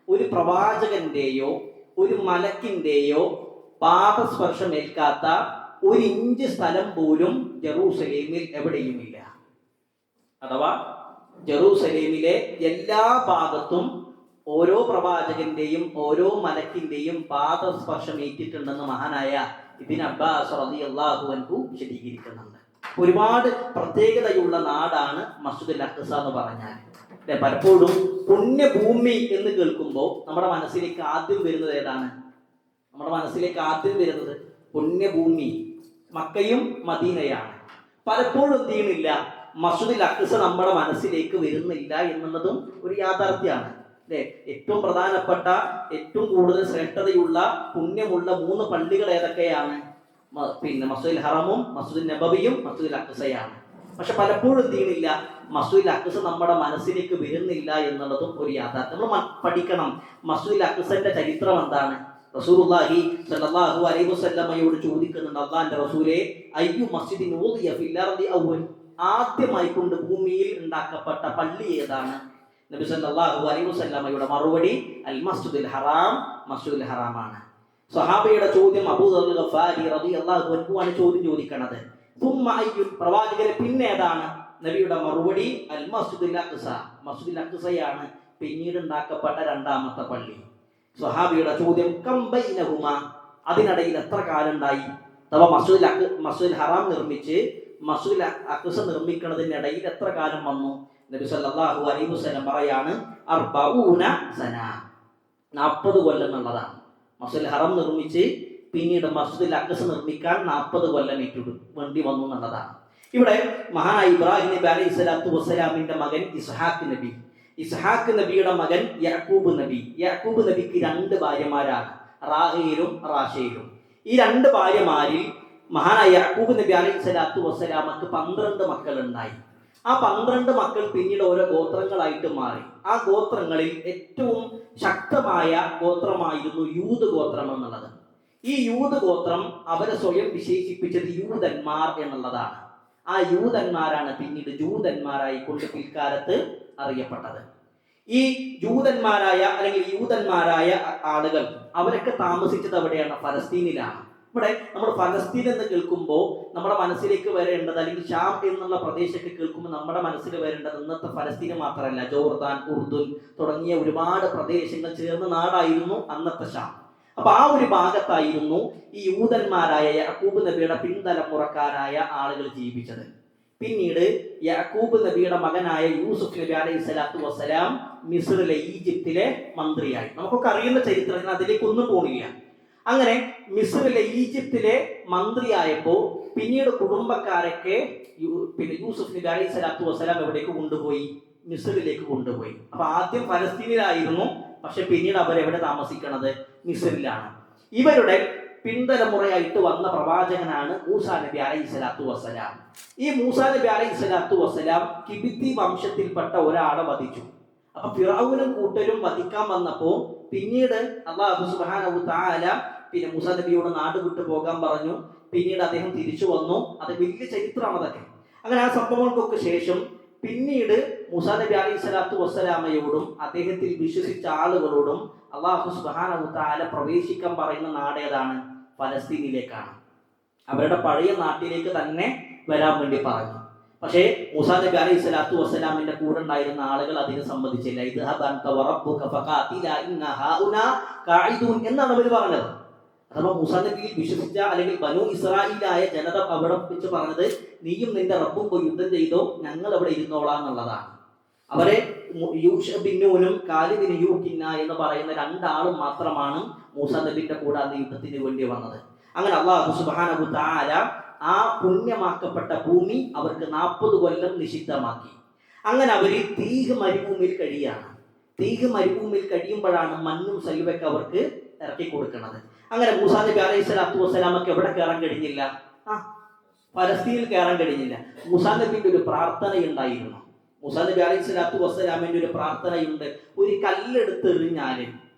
ഒരു പ്രവാചകന്റെയോ ഒരു മലക്കിന്റെയോ പാദസ്പർശമേൽക്കാത്ത 1 ഇഞ്ച് സ്ഥലം പോലും ജെറൂസലേമിൽ എവിടെയുമില്ല. അഥവാ ജെറൂസലേമിലെ എല്ലാ ഭാഗത്തും ഓരോ പ്രവാചകന്റെയും ഓരോ മലക്കിന്റെയും പാദസ്പർശം ഏറ്റിട്ടുണ്ടെന്ന് മഹാനായ ഇബ്നു അബ്ബാസ് റളിയല്ലാഹു അൻഹു വിശദീകരിക്കുന്നുണ്ട്. ഒരുപാട് പ്രത്യേകതയുള്ള നാടാണ് മസ്ജിദുൽ അഖ്സ എന്ന് പറഞ്ഞാൽ. പലപ്പോഴും പുണ്യഭൂമി എന്ന് കേൾക്കുമ്പോൾ നമ്മുടെ മനസ്സിലേക്ക് ആദ്യം വരുന്നത് ഏതാണ്? നമ്മുടെ മനസ്സിലേക്ക് ആദ്യം വരുന്നത് പുണ്യഭൂമി മക്കയും മദീനയാണ്. പലപ്പോഴും എന്ത് ചെയ്യണില്ല, മസ്ജിദുൽ അഖ്സ നമ്മുടെ മനസ്സിലേക്ക് വരുന്നില്ല എന്നുള്ളതും ഒരു യാഥാർത്ഥ്യമാണ്. അല്ലെ, ഏറ്റവും പ്രധാനപ്പെട്ട, ഏറ്റവും കൂടുതൽ ശ്രേഷ്ഠതയുള്ള, പുണ്യമുള്ള 3 പള്ളികൾ ഏതൊക്കെയാണ്? മസ്ജിദുൽ ഹറമും മസ്ജിദുൽ നബവിയും മസ്ജിദുൽ അഖ്സയാണ്. പക്ഷെ പലപ്പോഴും എന്ത് ചെയ്യണില്ല, മസ്ജിദുൽ അഖ്സ നമ്മുടെ മനസ്സിലേക്ക് വരുന്നില്ല എന്നുള്ളതും ഒരു യാഥാർത്ഥ്യം. നമ്മൾ പഠിക്കണം മസ്ജിദുൽ അഖ്സന്റെ ചരിത്രം എന്താണ്. റസൂലുള്ളാഹി സ്വല്ലല്ലാഹു അലൈഹി വസല്ലമയോട് ചോദിക്കുന്നുണ്ട്, അല്ലാഹുവിന്റെ റസൂലേ, അയ്യു മസ്ജിദിൻ ഊദിയ ഫിൽ അർദി അവ്വൽ, ആദ്യമായി കൊണ്ട് ഭൂമിയിൽ ഉണ്ടാക്കപ്പെട്ട പള്ളി ഏതാണ്? നബി സല്ലല്ലാഹു അലൈഹി വസല്ലമയുടെ മറുപടി അൽ മസ്ജിദുൽ ഹറാം, മസ്ജിദുൽ ഹറാമാണ്. സ്വഹാബയുടെ ചോദ്യം അബൂദർ ഗഫാരി റളിയല്ലാഹു അൻഹു ആണ് ചോദിക്കണത്. തുമ്മ അയ്യു, പ്രവാചകരെ പിന്നെ ഏതാണ്? നബിയുടെ മറുപടി അൽ മസ്ജിദുൽ അഖ്സ, മസ്ജിദുൽ അഖ്സയാണ് പിന്നീട് ഉണ്ടാക്കപ്പെട്ട 2ാമത്തെ പള്ളി. സ്വഹാബിയുടെ ചോദ്യം കം ബൈനഹുമ, അതിനിടയിൽ എത്ര കാലം ഉണ്ടായി? അഥവാ മസ്ജിദുൽ ഹറാം നിർമ്മിച്ച് മസ്ജിദുൽ അഖ്സ നിർമ്മിക്കുന്നതിനിടയിൽ എത്ര കാലം വന്നു? നബി സല്ലല്ലാഹു അലൈഹി വസല്ലം പറയാണ് 40 സന, 40 കൊല്ലം എന്നുള്ളതാണ്. മസ്ജിദുൽ ഹറം നിർമ്മിച്ച് പിന്നീട് മസ്ജിദുൽ അഖ്സ നിർമ്മിക്കാൻ 40 കൊല്ലം വേണ്ടി വന്നു എന്നുള്ളതാണ്. ഇവിടെ മഹാനായ ഇബ്രാഹിം നബി അലൈഹി സ്വലാത്തു വസ്സലാമിന്റെ മകൻ ഇസ്ഹാഖ് നബിയുടെ മകൻ യാക്കൂബ് നബിക്ക് 2 ഭാര്യമാരാണ്, റാഹേലും റാശേലും. ഈ 2 ഭാര്യമാരിൽ മഹാനായ യാക്കൂബ് നബി അലൈഹി സ്വലാത്തു വസ്സലാമക്ക് 12 മക്കൾ ഉണ്ടായി. ആ 12 മക്കൾ പിന്നീട് ഓരോ ഗോത്രങ്ങളായിട്ട് മാറി. ആ ഗോത്രങ്ങളിൽ ഏറ്റവും ശക്തമായ ഗോത്രമായിരുന്നു യൂദ് ഗോത്രം എന്നുള്ളത്. ഈ യൂദ് ഗോത്രം അവരെ സ്വയം വിശേഷിപ്പിച്ചത് യൂദന്മാർ എന്നുള്ളതാണ്. ആ യൂതന്മാരാണ് പിന്നീട് ജൂതന്മാരായിക്കൊണ്ട് പിൽക്കാലത്ത് അറിയപ്പെട്ടത്. ഈ ജൂതന്മാരായ അല്ലെങ്കിൽ യൂതന്മാരായ ആളുകൾ അവരൊക്കെ താമസിച്ചത് എവിടെയാണ്? ഫലസ്തീനിലാണ്. ഇവിടെ നമ്മൾ ഫലസ്തീൻ എന്ന് കേൾക്കുമ്പോൾ നമ്മുടെ മനസ്സിലേക്ക് വരേണ്ടത്, അല്ലെങ്കിൽ ഷാം എന്നുള്ള പ്രദേശമൊക്കെ കേൾക്കുമ്പോൾ നമ്മുടെ മനസ്സിൽ വരേണ്ടത് ഇന്നത്തെ ഫലസ്തീൻ മാത്രമല്ല, ജോർദാൻ, ഉർദുൻ തുടങ്ങിയ ഒരുപാട് പ്രദേശങ്ങൾ ചേർന്ന നാടായിരുന്നു അന്നത്തെ ഷാം. അപ്പൊ ആ ഒരു ഭാഗത്തായിരുന്നു ഈ യൂതന്മാരായ യാക്കൂബ് നബിയുടെ പിൻതലമുറക്കാരായ ആളുകൾ ജീവിച്ചത്. പിന്നീട് യാക്കൂബ് നബിയുടെ മകനായ യൂസുഫ് നബി അലൈഹി സ്വലാത്തു വസ്സലാം മിസ്രിലെ, ഈജിപ്തിലെ മന്ത്രിയായി. നമുക്കൊക്കെ അറിയുന്ന ചരിത്രത്തിന് അതിലേക്ക് ഒന്നും പോണില്ല. അങ്ങനെ മിസ്രിലെ, ഈജിപ്തിലെ മന്ത്രിയായപ്പോൾ പിന്നീട് കുടുംബക്കാരൊക്കെ പിന്നെ യൂസുഫ് നബി അലൈഹി സ്വലാത്തു വസ്സലാം എവിടേക്ക് കൊണ്ടുപോയി? മിസ്രിലേക്ക് കൊണ്ടുപോയി. അപ്പൊ ആദ്യം ഫലസ്തീനിലായിരുന്നു, പക്ഷെ പിന്നീട് അവരെവിടെ താമസിക്കണത്? മിസ്രിലാണ്. ഇവരുടെ പിൻതലമുറയായിട്ട് വന്ന പ്രവാചകനാണ് മൂസാ നബി അലൈഹി സ്വലാത്തു വസ്സലാം. ഈ മൂസാ നബി അലൈഹി സ്വലാത്തു വസ്സലാം കിബിത്തി വംശത്തിൽപ്പെട്ട ഒരാളെ വധിച്ചു. അപ്പൊ ഫിറഔനും കൂട്ടരും വധിക്കാൻ വന്നപ്പോ പിന്നീട് അല്ലാഹു സുബ്ഹാനഹു തആല പിന്നെ മൂസാ നബിയോട് നാട് വിട്ടു പോകാൻ പറഞ്ഞു. പിന്നീട് അദ്ദേഹം തിരിച്ചു വന്നു. അത് വലിയ ചരിത്രമാണ് അതൊക്കെ. അങ്ങനെ ആ സംഭവങ്ങൾക്കൊക്കെ ശേഷം പിന്നീട് മൂസാ നബി അലൈഹി സ്വലാത്തു വസ്സലാമയോടും അദ്ദേഹത്തിൽ വിശ്വസിച്ച ആളുകളോടും അല്ലാഹു സുബ്ഹാനഹു തആല പ്രവേശിക്കാൻ പറയുന്ന നാട് ഏതാണ്? ഫലസ്തീനിലേക്കാണ്. അവരുടെ പഴയ നാട്ടിലേക്ക് തന്നെ വരാൻ വേണ്ടി പറഞ്ഞു. പക്ഷേ മൂസാ നബി അലൈഹി സ്വലാത്തു വസ്സലാമിന്റെ കൂടെ ഉണ്ടായിരുന്ന ആളുകൾ അതിന് സമ്മതിച്ചില്ല. ഇദ്ഹബ് അൻത വറബ്ബുക ഫഖാതിലാ ഇന്ന ഹൗനാ ഖാഇദൂൻ എന്നാണ് അവർ പറഞ്ഞത്. അഥവാ മൂസാ നബിയിൽ വിശ്വസിച്ച അല്ലെങ്കിൽ ബനു ഇസ്രായേലായ ജനത അവിടെ വെച്ച് പറഞ്ഞത്, നീയും നിന്റെ റബ്ബും പോയി യുദ്ധം ചെയ്തോ, ഞങ്ങൾ അവിടെ ഇരുന്നോളാം എന്നുള്ളതാണ്. അവരെ യൂഷബിന്നൂനും കാലിബിൻ യൂക്കിന്ന എന്ന് പറയുന്ന രണ്ടാളും മാത്രമാണ് മൂസാ നബിയുടെ കൂടെ അന്ന് യുദ്ധത്തിന് വേണ്ടി വന്നത്. അങ്ങനെ അല്ലാഹു സുബ്ഹാനഹു തആല ആ പുണ്യമാക്കപ്പെട്ട ഭൂമി അവർക്ക് 40 കൊല്ലം നിഷിദ്ധമാക്കി. അങ്ങനെ അവർ തീഹ് മരുഭൂമിയിൽ കഴിയാണ്. തീഹ് മരുഭൂമിയിൽ കഴിയുമ്പോഴാണ് മണ്ണും സൽവയൊക്കെ അവർക്ക് ഇറക്കി കൊടുക്കുന്നത്. അങ്ങനെ മൂസാ നബി അലൈഹി സ്വലാത്തു വസ്സലാമക്ക് എവിടെ കയറാൻ കഴിഞ്ഞില്ല? ഫലസ്തീനിൽ കയറാൻ കഴിഞ്ഞില്ല. മൂസാ നബിന്റെ ഒരു പ്രാർത്ഥനയുണ്ടായിരുന്നു. മൂസാ നബി അലൈഹി സ്വലാത്തു വസ്സലാമിന്റെ ഒരു പ്രാർത്ഥനയുണ്ട്. ഒരു കല്ലെടുത്തെറിഞ്ഞാല്,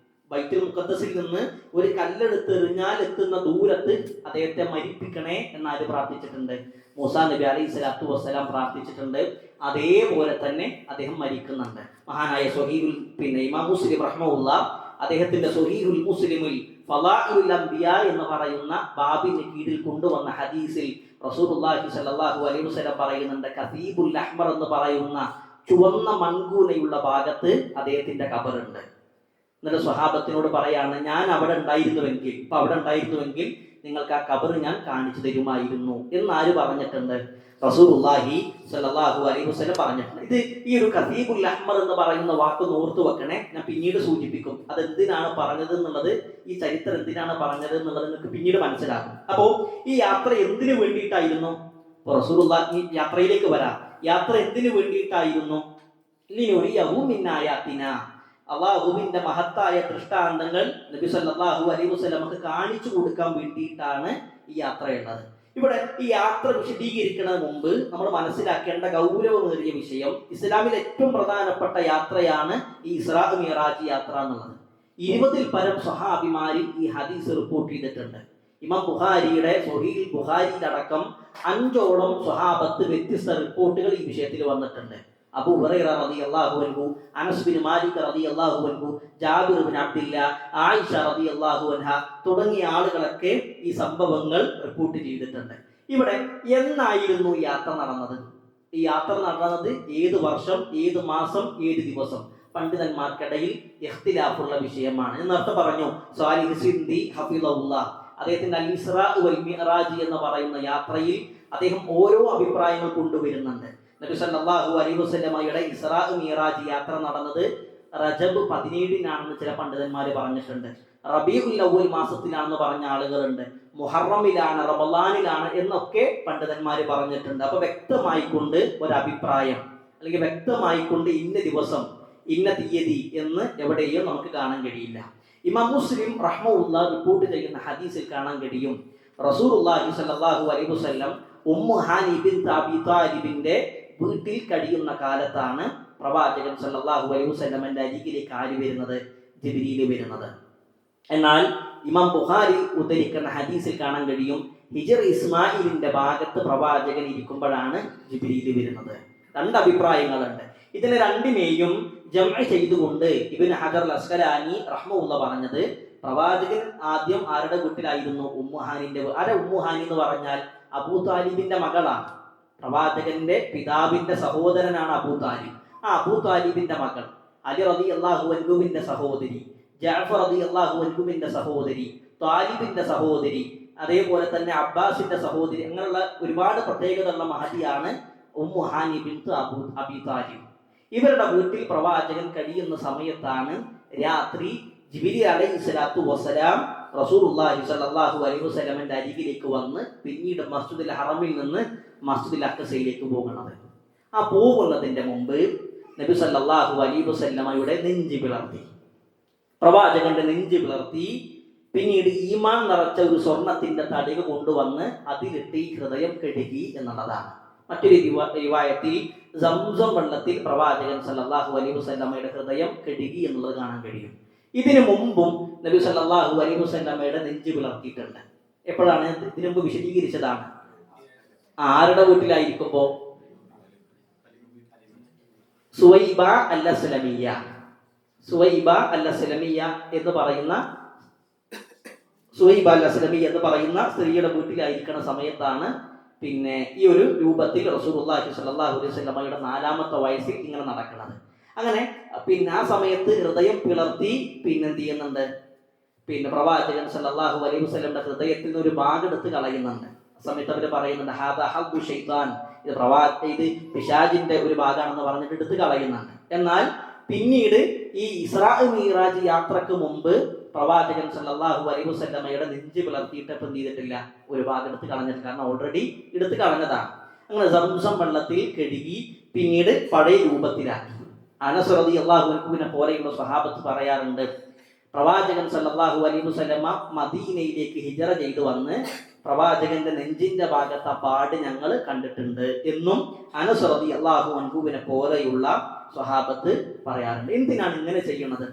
ബൈത്തുൽ മുഖദ്ദസിൽ നിന്ന് ഒരു കല്ലെടുത്തെറിഞ്ഞാൽ എത്തുന്ന ദൂരത്ത് അദ്ദേഹത്തെ മരിപ്പിക്കണേ എന്നാര് പ്രാർത്ഥിച്ചിട്ടുണ്ട്? മൂസാ നബി അലൈഹി സ്വലാത്തു വസ്സലാം പ്രാർത്ഥിച്ചിട്ടുണ്ട്. അതേപോലെ തന്നെ അദ്ദേഹം മരിക്കുന്നുണ്ട്. മഹാനായ സ്വഹീഹുൽ പിന്നെ ഇമാം മുസ്ലിം റഹ്മഹുല്ലാഹ് അദ്ദേഹത്തിന്റെ സ്വഹീഹുൽ മുസ്ലിമിൽ ഫളാഇലുൽ അംബിയ എന്ന് പറയുന്ന ബാബിന് കീഴിൽ കൊണ്ടുവന്ന ഹദീസിൽ റസൂലുള്ളാഹി സ്വല്ലല്ലാഹു അലൈഹി വസല്ലം പറയുന്നുണ്ട്, കസീബുൽ അഹ്മർ എന്ന് പറയുന്ന ചുവന്ന മൺകൂനയുള്ള ഭാഗത്ത് അദ്ദേഹത്തിന്റെ ഖബറുണ്ട്. എന്നിട്ട് സ്വഹാബത്തിനോട് പറയാണ്, ഞാൻ അവിടെ ഉണ്ടായിരുന്നുവെങ്കിൽ, ഇപ്പൊ അവിടെ ഉണ്ടായിരുന്നുവെങ്കിൽ നിങ്ങൾക്ക് ആ ഖബർ ഞാൻ കാണിച്ചു തരുമായിരുന്നു എന്നാര് പറഞ്ഞിട്ടുണ്ട്? റസൂലുള്ളാഹി സ്വല്ലല്ലാഹു അലൈഹി വസല്ലം പറഞ്ഞിട്ടുണ്ട്. ഇത് ഈ ഒരു കസീബുൽ അഹ്മർ എന്ന് പറയുന്ന വാക്ക് ഓർത്തു വെക്കണേ. ഞാൻ പിന്നീട് സൂചിപ്പിക്കും അത് എന്തിനാണ് പറഞ്ഞത് എന്നുള്ളത്, ഈ ചരിത്രം എന്തിനാണ് പറഞ്ഞത് എന്നുള്ളത് നിങ്ങൾക്ക് പിന്നീട് മനസ്സിലാക്കും. അപ്പോ ഈ യാത്ര എന്തിനു വേണ്ടിയിട്ടായിരുന്നു? റസൂലുള്ളാഹി യാത്രയിലേക്ക് വരാം. യാത്ര എന്തിനു വേണ്ടിയിട്ടായിരുന്നു? ലിനുരിയഹു മിൻ ആയാതിനാ, അല്ലാഹുവിന്റെ മഹത്തായ ദൃഷ്ടാന്തങ്ങൾ നബി സല്ലല്ലാഹു അലൈഹി വസല്ലമക്ക് കാണിച്ചു കൊടുക്കാൻ വേണ്ടിയിട്ടാണ് ഈ യാത്രയുള്ളത്. ഇവിടെ ഈ യാത്ര വിശദീകരിക്കുന്നതിന് മുമ്പ് നമ്മൾ മനസ്സിലാക്കേണ്ട ഗൗരവമേറിയ വിഷയം, ഇസ്ലാമിൽ ഏറ്റവും പ്രധാനപ്പെട്ട യാത്രയാണ് ഈ ഇസ്രാ മിഅ്റാജ് യാത്ര എന്നുള്ളത്. 20-ൽ പരം സ്വഹാബിമാരിൽ ഈ ഹദീസ് റിപ്പോർട്ട് ചെയ്തിട്ടുണ്ട്. ഇമാം ബുഖാരിയുടെ സ്വഹീഹ് ബുഖാരിയിലടക്കം 5ഓളം സ്വഹാബത്ത് വ്യത്യസ്ത റിപ്പോർട്ടുകൾ ഈ വിഷയത്തിൽ വന്നിട്ടുണ്ട്. അബൂ ഹുറൈറ റളിയല്ലാഹു അൻഹു, അനസ് ബിൻ മാലിക് റളിയല്ലാഹു അൻഹു, ജാബിർ ബിൻ അബ്ദില്ല, ആയിഷ റളിയല്ലാഹു അൻഹ തുടങ്ങിയ ആളുകളൊക്കെ ഈ സംഭവങ്ങൾ റിപ്പോർട്ട് ചെയ്തിട്ടുണ്ട്. ഇവിടെ എന്നായിരുന്നു യാത്ര നടന്നത്? ഈ യാത്ര നടന്നത് ഏത് വർഷം, ഏത് മാസം, ഏത് ദിവസം? പണ്ഡിതന്മാർക്കിടയിൽ ഇഖ്തിലാഫുള്ള വിഷയമാണ്. ഞാൻ നേരത്തെ പറഞ്ഞു, സാലിഹ് സിന്ദി ഹഫിളഹുല്ലാഹ് അദ്ദേഹത്തിന്റെ അൽ ഇസ്രാ വൽ മിഅ്റാജ് എന്ന് പറയുന്ന യാത്രയിൽ അദ്ദേഹം ഓരോ അഭിപ്രായങ്ങൾ കൊണ്ടുവരുന്നുണ്ട്. നബി സല്ലല്ലാഹു അലൈഹി വസല്ലമയുടെ ഇസ്രാ മിഅ്റാജ് യാത്ര നടന്നത് റജബ് 17-നാണെന്ന് ചില പണ്ഡിതന്മാർ പറഞ്ഞിട്ടുണ്ട്. റബീഉൽ അവ്വൽ മാസത്തിലാണെന്ന് പറഞ്ഞ ആളുകളുണ്ട്. മുഹറമിലാണ്, റമളാനിലാണ് എന്നൊക്കെ പണ്ഡിതന്മാർ പറഞ്ഞിട്ടുണ്ട്. അപ്പൊ വ്യക്തമായിക്കൊണ്ട് ഒരു അഭിപ്രായം അല്ലെങ്കിൽ വ്യക്തമായിക്കൊണ്ട് ഇന്ന ദിവസം ഇന്ന തീയതി എന്ന് എവിടെയും നമുക്ക് കാണാൻ കഴിയില്ല. ഇമാം മുസ്ലിം റഹ്മഹുല്ലാഹ് റിപ്പോർട്ട് ചെയ്യുന്ന ഹദീസിൽ കാണാൻ കഴിയും, റസൂലുള്ളാഹി സ്വല്ലല്ലാഹു അലൈഹി വസല്ലം ഉമ്മു ഹാനി ബിൻത് അബീ താലിബിന്റെ വീട്ടിൽ കഴിയുന്ന കാലത്താണ് പ്രവാചകൻ സല്ലല്ലാഹു അലൈഹി വസല്ലമയുടെ അരികിലേക്ക് ആര് വരുന്നത്? ജിബ്രീൽ വരുന്നത്. എന്നാൽ ഇമാം ബുഖാരി ഉദ്ധരിക്കുന്ന ഹദീസിൽ കാണാൻ കഴിയും, ഹിജർ ഇസ്മായിലിന്റെ ഭാഗത്ത് പ്രവാചകൻ ഇരിക്കുമ്പോഴാണ് ജിബ്രീൽ വരുന്നത്. രണ്ട് അഭിപ്രായങ്ങളുണ്ട്. ഇതിനെ രണ്ടിനെയും ജംഅ ചെയ്തുകൊണ്ട് ഇബ്നു ഹജർ അസ്ഖലാനി റഹ്മഹുല്ലാഹ് പറഞ്ഞത്, പ്രവാചകൻ ആദ്യം ആരുടെ വീട്ടിലായിരുന്നു? ഉമ്മുഹാനിന്റെ. ഉമ്മുഹാനി എന്ന് പറഞ്ഞാൽ അബൂ താലിബിന്റെ മകളാണ്. പ്രവാചകന്റെ പിതാവിന്റെ സഹോദരനാണ് അബൂ താലിബ്. ആ അബൂ താലിബിന്റെ മകൾ അലി റളിയല്ലാഹു അൻഹുവിന്റെ സഹോദരി, ജഅഫർ റളിയല്ലാഹു അൻഹുവിന്റെ സഹോദരി, താലിബിന്റെ സഹോദരി, അതേപോലെ തന്നെ അബ്ബാസിന്റെ സഹോദരി, അങ്ങനെയുള്ള ഒരുപാട് പ്രത്യേകതയുള്ള മഹതിയാണ് ഉമ്മുഹാനി ബിൻത് അബീ താലിബ്. ഇവരുടെ വീട്ടിൽ പ്രവാചകൻ കഴിയുന്ന സമയത്താണ് രാത്രി ജിബ്രീൽ അലൈഹിസ്സലാത്തു വസ്സലാം റസൂലുള്ളാഹി സ്വല്ലല്ലാഹു അലൈഹി വസല്ലമയുടെ അരികിലേക്ക് വന്ന് പിന്നീട് മസ്ജിദുൽ ഹറമിൽ നിന്ന് മസ്ജിദുൽ അഖ്സയിലേക്ക് പോകുന്നത്. ആ പോകുന്നതിന്റെ മുമ്പ് നബി സല്ലല്ലാഹു അലൈഹി വസല്ലമയുടെ നെഞ്ച് പിളർത്തി, പ്രവാചകന്റെ നെഞ്ച് പിളർത്തി. പിന്നീട് ഈമാൻ നിറച്ച ഒരു സ്വർണത്തിന്റെ തടിക കൊണ്ടുവന്ന് അതിലിട്ട് ഈ ഹൃദയം കഴുകി എന്നുള്ളതാണ്. മറ്റൊരു റിവായത്തിൽ സംസം വെള്ളത്തിൽ പ്രവാചകൻ സല്ലല്ലാഹു അലൈഹി വസല്ലമയുടെ ഹൃദയം കഴുകി എന്നുള്ളത് കാണാൻ കഴിയും. ഇതിനു മുമ്പും നബി സല്ലല്ലാഹു അലൈഹി വസല്ലമയുടെ നെഞ്ച് പിളർത്തിയിട്ടുണ്ട്. എപ്പോഴാണ്? ഇതിനു മുമ്പ് വിശദീകരിച്ചതാണ്. ആരുടെ വീട്ടിലായിരിക്കുമ്പോ? സുവൈബ അൽ-അസ്ലമിയ്യ. സുവൈബ അൽ-അസ്ലമിയ്യ എന്ന് പറയുന്ന സ്ത്രീയുടെ വീട്ടിലായിരിക്കുന്ന സമയത്താണ് പിന്നെ ഈ ഒരു രൂപത്തിൽ റസൂലുള്ളാഹി സ്വല്ലല്ലാഹു അലൈഹി വസല്ലമയുടെ 4ാമത്തെ വയസ്സിൽ ഇങ്ങനെ നടക്കുന്നത്. അങ്ങനെ പിന്നെ ആ സമയത്ത് ഹൃദയം പിളർത്തി പിന്നെ എന്ത് ചെയ്യുന്നുണ്ട്? പിന്നെ പ്രവാചകൻ സല്ലല്ലാഹു അലൈഹി വസല്ലമയുടെ ഹൃദയത്തിൽ നിന്ന് ഒരു ഭാഗം എടുത്ത് കളയുന്നുണ്ട്. ആ സമയത്ത് അവർ പറയുന്നുണ്ട്, ഹാദാ ഹബ്ബു ശൈത്താൻ, ഇത് പിശാചിന്റെ ഒരു ഭാഗമാണെന്ന് പറഞ്ഞിട്ട് എടുത്ത് കളയുന്നുണ്ട്. എന്നാൽ പിന്നീട് ഈ ഇസ്രാ മിഅ്റാജ് യാത്രക്ക് മുമ്പ് പ്രവാചകൻ സല്ലല്ലാഹു അലൈഹി വസല്ലമയുടെ നെഞ്ച് പിളർത്തിയിട്ട് ഇപ്പം എന്ത് ചെയ്തിട്ടില്ല? ഒരു ഭാഗം എടുത്ത് കളഞ്ഞിട്ടില്ല. കാരണം ഓൾറെഡി എടുത്ത് കളഞ്ഞതാണ്. അങ്ങനെ സംസം വെള്ളത്തിൽ കഴുകി പിന്നീട് പഴയ രൂപത്തിലാക്കി. അനസ് റളിയല്ലാഹു അൻഹുവിനെ പോലെയുള്ള സ്വഹാബത്ത് പറയാറുണ്ട്, പ്രവാചകൻ സല്ലല്ലാഹു അലൈഹി വസല്ലമ മദീനയിലേക്ക് ഹിജറ ചെയ്തു വന്ന് പ്രവാചകന്റെ നെഞ്ചിന്റെ ഭാഗത്തെ പാട് ഞങ്ങൾ കണ്ടിട്ടുണ്ട് എന്നും അനസ് റളിയല്ലാഹു അൻഹുവിനെ പോലെയുള്ള സ്വഹാബത്ത് പറയാറുണ്ട്. എന്തിനാണ് ഇങ്ങനെ ചെയ്യുന്നത്?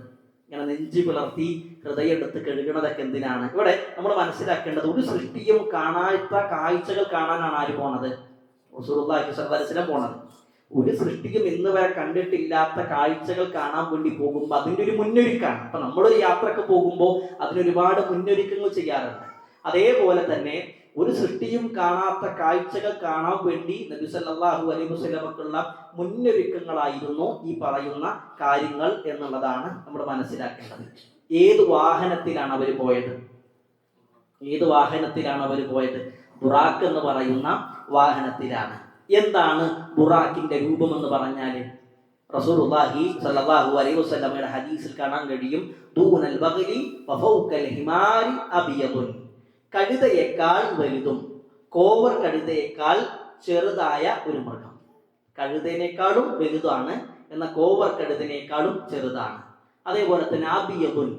ഇങ്ങനെ നെഞ്ച് പിളർത്തി ഹൃദയം എടുത്ത് കഴുകണതൊക്കെ എന്തിനാണ്? ഇവിടെ നമ്മൾ മനസ്സിലാക്കേണ്ടത്, ഒരു സൃഷ്ടിയും കാണാത്ത കാഴ്ചകൾ കാണാനാണ് ആര് പോണത്? റസൂലുള്ളാഹി സ്വല്ലല്ലാഹു അലൈഹി വസല്ലം പോണത്. ഒരു സൃഷ്ടിക്കും ഇന്ന് വരെ കണ്ടിട്ടില്ലാത്ത കാഴ്ചകൾ കാണാൻ വേണ്ടി പോകുമ്പോൾ അതിൻ്റെ ഒരു മുന്നൊരുക്കാണ്. അപ്പൊ നമ്മളൊരു യാത്രക്ക് പോകുമ്പോൾ അതിനൊരുപാട് മുന്നൊരുക്കങ്ങൾ ചെയ്യാറുണ്ട്. അതേപോലെ തന്നെ ഒരു സൃഷ്ടിയും കാണാത്ത കാഴ്ചകൾ കാണാൻ വേണ്ടി നബി സല്ലല്ലാഹു അലൈഹി വസല്ലമക്കുള്ള മുന്നൊരുക്കങ്ങളായിരുന്നു ഈ പറയുന്ന കാര്യങ്ങൾ എന്നുള്ളതാണ് നമ്മൾ മനസ്സിലാക്കേണ്ടത്. ഏത് വാഹനത്തിലാണ് അവർ പോയത്? ബുറാഖ് എന്ന് പറയുന്ന വാഹനത്തിലാണ്. എന്താണ് ബുറാഖിന്റെ രൂപം എന്ന് പറഞ്ഞാൽ? റസൂലുള്ളാഹി സ്വല്ലല്ലാഹു അലൈഹി വസല്ലമയുടെ ഹദീസിൽ കാണാൻ കഴിയും, ദൂനൽ ബഗ്ലി വഫൗകൽ ഹിമാരി അബിയദുൻ, കഴുതയേക്കാൾ വലുതും കോവർ കഴുതയേക്കാൾ ചെറുതായ ഒരു മൃഗം. കഴുതേനേക്കാളും വലുതാണ്, എന്നാൽ കോവർ കഴുതനേക്കാളും ചെറുതാണ്. അതേപോലെ തന്നെ അബിയദുൻ,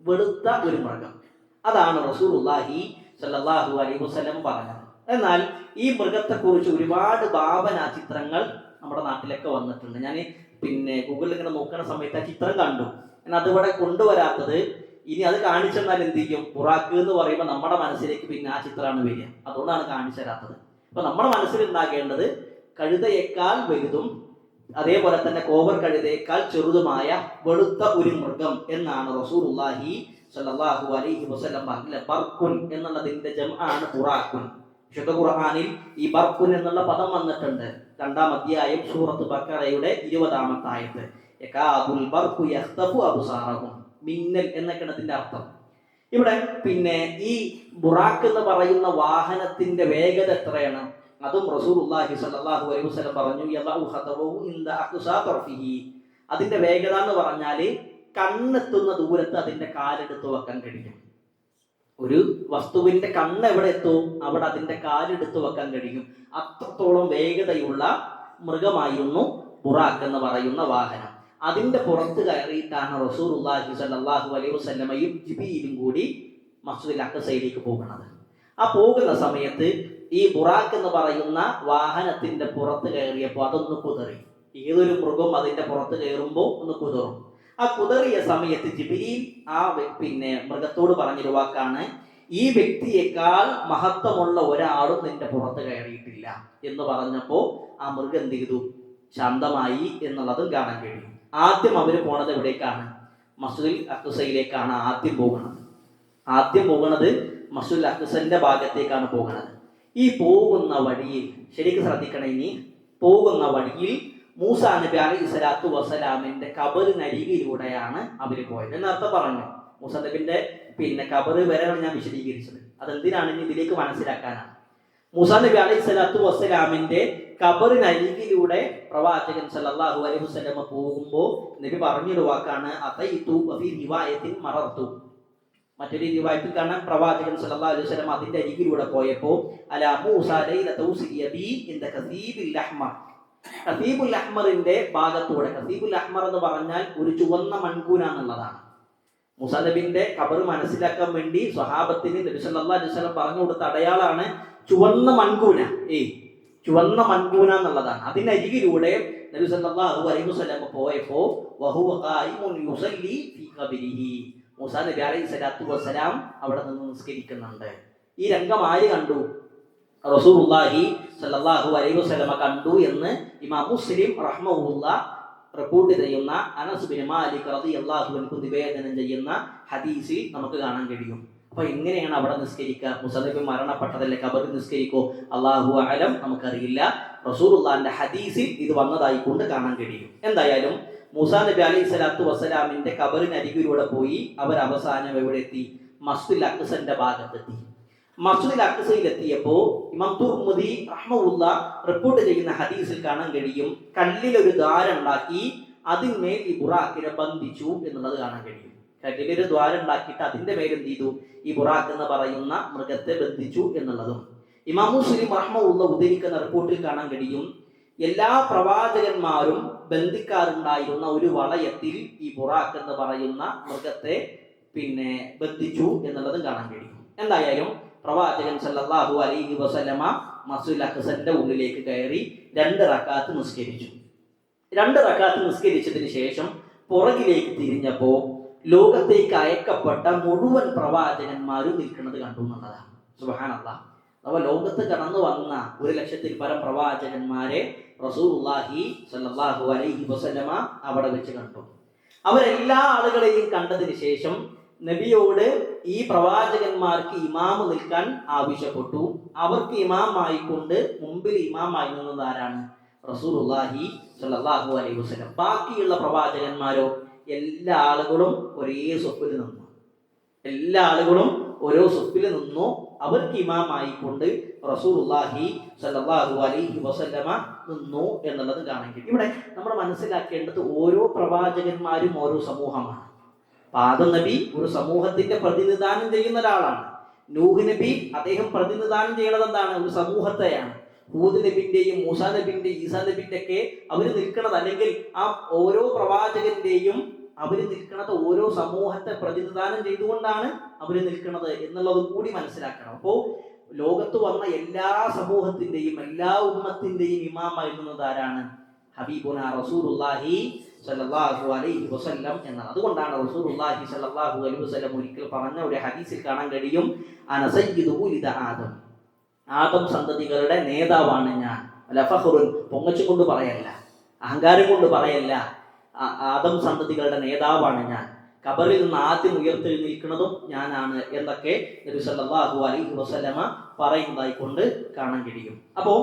വെളുത്ത ഒരു മൃഗം. അതാണ് റസൂലുള്ളാഹി സ്വല്ലല്ലാഹു അലൈഹി വസല്ലം പറഞ്ഞത്. എന്നാൽ ഈ മൃഗത്തെക്കുറിച്ച് ഒരുപാട് ഭാവനാ ചിത്രങ്ങൾ നമ്മുടെ നാട്ടിലൊക്കെ വന്നിട്ടുണ്ട്. ഞാൻ പിന്നെ ഗൂഗിളിൽ ഇങ്ങനെ നോക്കുന്ന സമയത്ത് ആ ചിത്രം കണ്ടു. എന്നാൽ അതിവിടെ കൊണ്ടുവരാത്തത്, ഇനി അത് കാണിച്ചെന്നാൽ എന്ത് ചെയ്യും? ബുറാഖ് എന്ന് പറയുമ്പോൾ നമ്മുടെ മനസ്സിലേക്ക് പിന്നെ ആ ചിത്രമാണ് വരിക. അതുകൊണ്ടാണ് കാണിച്ചു തരാത്തത്. അപ്പൊ നമ്മുടെ മനസ്സിൽ ഉണ്ടാകേണ്ടത് കഴുതയേക്കാൾ വലുതും അതേപോലെ തന്നെ കോവർ കഴുതയേക്കാൾ ചെറുതുമായ വെളുത്ത ഒരു മൃഗം എന്നാണ് റസൂലുള്ളാഹി സ്വല്ലല്ലാഹു അലൈഹി വസല്ലം പറഞ്ഞത്. ബർക്കുൻ എന്നുള്ളതിന്റെ ജംആണ് ബുറാഖുൻ. വിശുദ്ധ ഖുർആനിൽ ഈ ബർക്കുൻ എന്നുള്ള പദം വന്നിട്ടുണ്ട്. 2-ാം അധ്യായം സൂറത്ത് ബഖറയുടെ 20-ാമത്തെ ആയത്ത്. യകാദുൽ ബർഖു യഖ്തഫു അബ്സാറഹും, മിന്നൽ എന്നൊക്കെയാണ് ഇതിന്റെ അർത്ഥം. ഇവിടെ പിന്നെ ഈ ബുറാഖ് എന്ന് പറയുന്ന വാഹനത്തിന്റെ വേഗത എത്രയാണ്? അതും റസൂലുള്ളാഹി സ്വല്ലല്ലാഹു അലൈഹി വസല്ലം പറഞ്ഞു, യദഉ ഖതവഹു ഇൻദ അഖ്സാ തർഫിഹി, അതിന്റെ വേഗത എന്ന് പറഞ്ഞാൽ കണ്ണെത്തുന്ന ദൂരത്ത് അതിന്റെ കാലെടുത്ത് വെക്കാൻ കഴിയും. ഒരു വസ്തുവിന്റെ കണ്ണ് എവിടെ എത്തും അവിടെ അതിന്റെ കാലെടുത്ത് വെക്കാൻ കഴിയും. അത്രത്തോളം വേഗതയുള്ള മൃഗമായിരുന്നു ബുറാഖ് എന്ന് പറയുന്ന വാഹനം. അതിന്റെ പുറത്ത് കയറിയിട്ടാണ് റസൂലുള്ളാഹി സ്വല്ലല്ലാഹു അലൈഹി വസല്ലമയും ജിബ്രീലും കൂടി മസ്ജിദുൽ അഖ്സയിലേക്ക് പോകുന്നത്. ആ പോകുന്ന സമയത്ത് ഈ ബുറാഖ് എന്ന് പറയുന്ന വാഹനത്തിന്റെ പുറത്ത് കയറിയപ്പോൾ അതൊന്ന് കുതറി. ഏതൊരു മൃഗം അതിന്റെ പുറത്ത് കയറുമ്പോൾ ഒന്ന് കുതറും. ആ കുതറിയ സമയത്ത് ജിബ്രീൽ ആ പിന്നെ മൃഗത്തോട് പറഞ്ഞൊരു വാക്കാണ്, ഈ വ്യക്തിയേക്കാൾ മഹത്വമുള്ള ഒരാളും നിന്റെ പുറത്ത് കയറിയിട്ടില്ല എന്ന് പറഞ്ഞപ്പോൾ ആ മൃഗം എന്ത് ചെയ്തു? ശാന്തമായി എന്നുള്ളതും കാണാൻ കഴിയും. ആദ്യം അവർ പോണത് എവിടേക്കാണ്? മസ്ജിദുൽ അഖ്സയിലേക്കാണ് ആദ്യം പോകുന്നത്. മസ്ജിദുൽ അഖ്സന്റെ ഭാഗത്തേക്കാണ് പോകുന്നത്. ഈ പോകുന്ന വഴിയിൽ ശരിക്കും ശ്രദ്ധിക്കണം. ഇനി പോകുന്ന വഴിയിൽ മൂസാ നബി അലൈഹി സ്വലാത്തു വസ്സലാമിന്റെ ഖബറിനരികിലൂടെയാണ് അവർ പോയത് എന്നർത്ഥം പറഞ്ഞു. മൂസാ നബിന്റെ ഖബറ് വരെയാണ് ഞാൻ വിശദീകരിച്ചത്. അതെന്തിനാണ്? ഇനി ഇതിലേക്ക് മനസ്സിലാക്കാനാണ്. മൂസാ നബി അലൈഹി സ്വലാത്തു വസ്സലാമിന്റെ ഖബറിനരികിലൂടെ പ്രവാചകൻ സല്ലല്ലാഹു അലൈഹി വസല്ലം പോകുമ്പോൾ നബി പറഞ്ഞൊരു വാക്കാണ് അതൈതു വഫി റിവായത്തിൻ മറർത്തു. മറ്റൊരു റിവായത്തിൽ കാണാൻ പ്രവാചകൻ സല്ലല്ലാഹു അലൈഹി വസല്ലം അതിന്റെ അരികിലൂടെ പോയപ്പോൾ അലാ മൂസാ ലൈലത ഉസിയ ബി ഇൻദ കസീബിൽ അഹ്മർ. കസീബുൽ അഹ്മറിന്റെ ഭാഗത്തൂടെ, കസീബുൽ അഹ്മർ എന്ന് പറഞ്ഞാൽ ഒരു ചുവന്ന മൺകൂന എന്നുള്ളതാണ്. മൂസാ നബിന്റെ ഖബർ മനസ്സിലാക്കാൻ വേണ്ടി സ്വഹാബത്തിന് നബി സല്ലല്ലാഹു അലൈഹി വസല്ലം പറഞ്ഞു കൊടുത്ത അടയാളാണ് ചുവന്ന മൺകൂന. ചുവന്ന മൺകൂന എന്നുള്ളതാണ്. അതിനരികിലൂടെ നബി സല്ലല്ലാഹു അലൈഹി വസല്ലം പോയപ്പോൾ വഹുവ ഖായിമുൻ യുസല്ലി ഫീ ഖബരിഹി, മൂസാ നബി അലൈഹി സ്വലാത്തു വസ്സലാം അവിടെ നിന്ന് നിസ്കരിക്കുന്നുണ്ട്. ഈ രംഗം ആര് കണ്ടു? റസൂലുള്ളാഹി സ്വല്ലല്ലാഹു അലൈഹി വസല്ലം കണ്ടു എന്ന് ഇമാം മുസ്ലിം റഹ്മഹുല്ലാഹ് റിപ്പോർട്ട് ചെയ്യുന്ന അനസ് ബിൻ മാലിക് റളിയല്ലാഹു അൻഹു നിവേദനം ചെയ്യുന്ന ഹദീസിൽ നമുക്ക് കാണാൻ കഴിയും. അപ്പൊ എങ്ങനെയാണ് അവിടെ നിസ്കരിക്കുക? മൂസാ നബി മരണപ്പെട്ടതല്ലേ, ഖബറിൽ നിസ്കരിക്കോ? അല്ലാഹു അഅലം, നമുക്കറിയില്ല. റസൂലുള്ളാഹിന്റെ ഹദീസിൽ ഇത് വന്നതായി കൊണ്ട് കാണാൻ കഴിയും. എന്തായാലും മൂസാ നബി അലൈഹി സ്വലാത്തു വസ്സലാമിന്റെ ഖബറിനരികിലൂടെ പോയി അവർ അവസാനം എവിടെ എത്തി? മസ്ജിദുൽ അഖ്സന്റെ ഭാഗത്തെത്തി. മസ്ജിദുൽ അഖ്സയിലെത്തിയപ്പോൾ ഇമാം തുർമുദി റഹ്മഹുല്ലാഹ് റിപ്പോർട്ട് ചെയ്യുന്ന ഹദീസിൽ കാണാൻ കഴിയും, കല്ലിലൊരു ദ്വാരം ഉണ്ടാക്കി അതിന്മേൽ ഈ ബുറാക്കിനെ ബന്ധിച്ചു എന്നുള്ളത് കാണാൻ കഴിയും. കല്ലിലൊരു ദ്വാരം ഉണ്ടാക്കിയിട്ട് അതിന്റെ മേൽ എന്ത് ചെയ്തു? ഈ ബുറാഖ് എന്ന് പറയുന്ന മൃഗത്തെ ബന്ധിച്ചു എന്നുള്ളതും ഇമാം മുസ്ലിം റഹ്മഹുല്ലാഹ് ഉദ്ധരിക്കുന്ന റിപ്പോർട്ടിൽ കാണാൻ കഴിയും. എല്ലാ പ്രവാചകന്മാരും ബന്ധിക്കാറുണ്ടായിരുന്ന ഒരു വളയത്തിൽ ഈ ബുറാഖ് എന്ന് പറയുന്ന മൃഗത്തെ ബന്ധിച്ചു എന്നുള്ളതും കാണാൻ കഴിയും. എന്തായാലും പ്രവാചകൻ സല്ലല്ലാഹു അലൈഹി വസല്ലമ മസ്ജിദുൽ അഖ്സന്റെ ഉള്ളിലേക്ക് കയറി 2 റക്അത്ത് നിസ്കരിച്ചു. 2 റക്അത്ത് നിസ്കരിച്ചതിന് ശേഷം പുറകിലേക്ക് തിരിഞ്ഞപ്പോൾ ലോകത്തേക്ക് അയക്കപ്പെട്ട മുഴുവൻ പ്രവാചകന്മാരും നിൽക്കുന്നത് കണ്ടു എന്നുള്ളതാണ്. സുബ്ഹാനല്ലാഹ്. അപ്പോൾ ലോകത്ത് കടന്നു വന്ന 1,00,000-ൽ പരം പ്രവാചകന്മാരെ റസൂലുള്ളാഹി സ്വല്ലല്ലാഹു അലൈഹി വസല്ലമ അവിടെ വെച്ച് കണ്ടു. അവരെല്ലാ ആളുകളെയും കണ്ടതിന് ശേഷം നബിയോട് ഈ പ്രവാചകന്മാർക്ക് ഇമാമ് നിൽക്കാൻ ആവശ്യപ്പെട്ടു. അവർക്ക് ഇമാമായിക്കൊണ്ട് മുമ്പിൽ ഇമാമായി നിന്നത് ആരാണ്? റസൂലുള്ളാഹി സ്വല്ലല്ലാഹു അലൈഹി വസല്ലം. ബാക്കിയുള്ള പ്രവാചകന്മാരോ എല്ലാ ആളുകളും ഒരേ സ്വപ്പിൽ നിന്നു. ഓരോ സ്വപ്പിൽ നിന്നു. അവർക്ക് ഇമാമായിക്കൊണ്ട് റസൂലുള്ളാഹി സ്വല്ലല്ലാഹു അലൈഹി വസല്ലമ നിന്നു എന്നുള്ളത് കാണാൻ കഴിയും. ഇവിടെ നമ്മൾ മനസ്സിലാക്കേണ്ടത് ഓരോ പ്രവാചകന്മാരും ഓരോ സമൂഹമാണ്. ആദം നബി ഒരു സമൂഹത്തിന്റെ പ്രതിനിധാനം ചെയ്യുന്ന ഒരാളാണ്. നൂഹ് നബി അദ്ദേഹം പ്രതിനിധാനം ചെയ്യുന്നത് എന്താണ്? ഒരു സമൂഹത്തെയാണ്. ഹൂദ് നബിന്റെയും മൂസാ നബിന്റെയും ഈസാ നബിന്റെ ഒക്കെ അവര് നിൽക്കുന്നത്, അല്ലെങ്കിൽ ആ ഓരോ പ്രവാചകന്റെയും അവര് നിൽക്കുന്നത് ഓരോ സമൂഹത്തെ പ്രതിനിധാനം ചെയ്തുകൊണ്ടാണ് അവര് നിൽക്കുന്നത് എന്നുള്ളത് കൂടി മനസ്സിലാക്കണം. അപ്പോൾ ലോകത്ത് വന്ന എല്ലാ സമൂഹത്തിന്റെയും എല്ലാ ഉമ്മത്തിന്റെയും ഇമാമായിരുന്നത് ആരാണ്? ഹബീബുനാ റസൂലുള്ളാഹി സ്വല്ലല്ലാഹു അലൈഹി വസല്ലം എന്നാണ്. അതുകൊണ്ടാണ് റസൂലുള്ളാഹി സ്വല്ലല്ലാഹു അലൈഹി വസല്ലം ഒരിക്കൽ പറഞ്ഞ ഒരു ഹദീസിൽ കാണാൻ കഴിയും, അന സയ്യിദു ഉലിദ ആദം, ആദം സന്തതികളുടെ നേതാവാണ് ഞാൻ. അല്ല ഫഖ്റുൻ, പൊങ്ങച്ചുകൊണ്ട് പറയല്ല, അഹങ്കാരം കൊണ്ട് പറയല്ല, ആദം സന്തതികളുടെ നേതാവാണ് ഞാൻ. ഖബറിൽ നിന്ന് ആദ്യം ഉയർത്തെഴുന്നേൽക്കുന്നതും ഞാനാണ് എന്നൊക്കെ നബി സല്ലല്ലാഹു അലൈഹി വസല്ലമ പറയുന്നതായി കൊണ്ട് കാണാൻ കഴിയും. അപ്പോൾ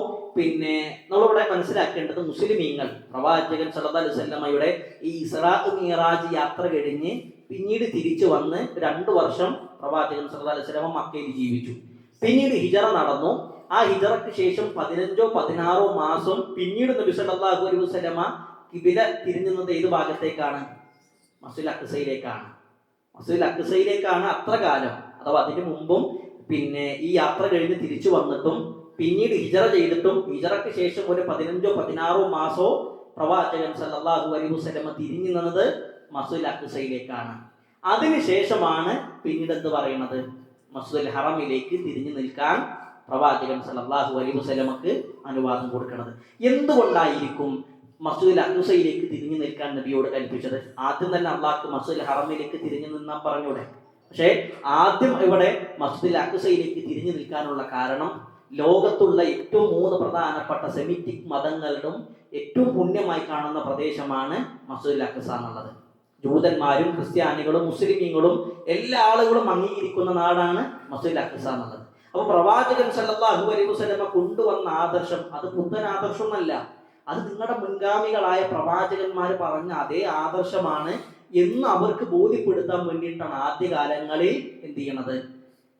നമ്മളിവിടെ മനസ്സിലാക്കേണ്ടത്, മുസ്ലിമീങ്ങൾ പ്രവാചകൻ സല്ലല്ലാഹു അലൈഹി വസല്ലമയുടെ ഈ ഇസ്രാ മിഅ്റാജ് യാത്ര കഴിഞ്ഞ് പിന്നീട് തിരിച്ചു വന്ന് 2 വർഷം പ്രവാചകൻ സല്ലല്ലാഹു അലൈഹി വസല്ലമ മക്കയിൽ ജീവിച്ചു. പിന്നീട് ഹിജറ നടന്നു. ആ ഹിജറയ്ക്ക് ശേഷം 15 16 മാസം പിന്നീട് നബി സല്ലല്ലാഹു അലൈഹി വസല്ലമ കിബില തിരിഞ്ഞു നിന്നത് ഏത് ഭാഗത്തേക്കാണ്? മസ്ജിദുൽ അഖ്സയിലേക്കാണ്. മസ്ജിദുൽ അഖ്സയിലേക്കാണ് അത്ര കാലം. അഥവാ അതിന് മുമ്പും ഈ യാത്ര കഴിഞ്ഞ് തിരിച്ചു വന്നിട്ടും പിന്നീട് ഹിജറ ചെയ്തിട്ടും ഹിജറയ്ക്ക് ശേഷം ഒരു 15 16 മാസോ പ്രവാചകൻ സല്ലല്ലാഹു അലൈഹി വസല്ലമ തിരിഞ്ഞു നിന്നത് മസ്ജിദുൽ അഖ്സയിലേക്കാണ്. അതിനുശേഷമാണ് പിന്നീട് എന്ത് പറയുന്നത്? മസ്ജിദുൽ ഹറമിലേക്ക് തിരിഞ്ഞു നിൽക്കാൻ പ്രവാചകൻ സല്ലല്ലാഹു അലൈഹി വസല്ലമക്ക് അനുവാദം കൊടുക്കുന്നത്. എന്തുകൊണ്ടായിരിക്കും മസ്ജിദുൽ അഖ്സയിലേക്ക് തിരിഞ്ഞു നിൽക്കാൻ നബിയോട് കൽപ്പിച്ചത്? ആദ്യം തന്നെ അള്ളാഹ് മസ്ജിദുൽ ഹറമിലേക്ക് തിരിഞ്ഞു നിന്നാൻ പറഞ്ഞൂടെ? പക്ഷേ ആദ്യം ഇവിടെ മസ്ജിദുൽ അഖ്സയിലേക്ക് തിരിഞ്ഞു നിൽക്കാനുള്ള കാരണം ലോകത്തുള്ള ഏറ്റവും 3 പ്രധാനപ്പെട്ട സെമിറ്റിക് മതങ്ങളിലും ഏറ്റവും പുണ്യമായി കാണുന്ന പ്രദേശമാണ് മസ്ജിദുൽ അഖ്സ എന്നുള്ളത്. ജൂതന്മാരും ക്രിസ്ത്യാനികളും മുസ്ലിമീങ്ങളും എല്ലാ ആളുകളും അംഗീകരിക്കുന്ന നാടാണ് മസ്ജിദുൽ അഖ്സ എന്നുള്ളത്. അപ്പൊ പ്രവാചകൻ സല്ലല്ലാഹു അലൈഹി വസല്ലമ കൊണ്ടുവന്ന ആദർശം അത് പുത്തൻ ആദർശമൊന്നല്ല, അത് നിങ്ങളുടെ മുൻഗാമികളായ പ്രവാചകന്മാർ പറഞ്ഞ അതേ ആദർശമാണ് എന്ന് അവർക്ക് ബോധ്യപ്പെടുത്താൻ വേണ്ടിയിട്ടാണ് ആദ്യകാലങ്ങളിൽ എന്ത് ചെയ്യണത്,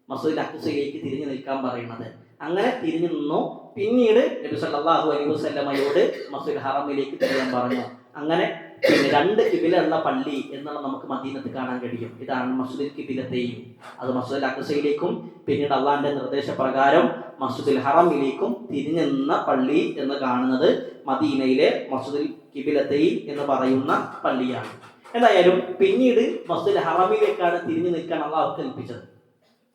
മസ്ജിദുൽ അഖ്സയിലേക്ക് തിരിഞ്ഞു നിൽക്കാൻ പറയുന്നത്. അങ്ങനെ തിരിഞ്ഞു നിന്നു. പിന്നീട് നബി സല്ലല്ലാഹു അലൈഹി വസല്ലമയോട് മസ്ജിദുൽ ഹറമിലേക്ക് തിരിയാൻ പറഞ്ഞു. അങ്ങനെ 2 കിബിലുള്ള പള്ളി എന്നുള്ള നമുക്ക് മദീനത്ത് കാണാൻ കഴിയും. ഇതാണ് മസ്ജിദുൽ കിബിലത്തെയും, അത് മസ്ജിദുൽ അഖ്സയിലേക്കും പിന്നീട് അള്ളാഹിന്റെ നിർദ്ദേശപ്രകാരം മസ്ജിദുൽ ഹറമിലേക്കും തിരിഞ്ഞു നിന്ന പള്ളി എന്ന് കാണുന്നത് മദീനയിലെ മസ്ജിദുൽ കിബിലത്തെയും എന്ന് പറയുന്ന പള്ളിയാണ്. എന്തായാലും പിന്നീട് മസ്ജിദുൽ ഹറമിലേക്കാണ് തിരിഞ്ഞു നിൽക്കാൻ അള്ളാഹു കൽപ്പിച്ചത്.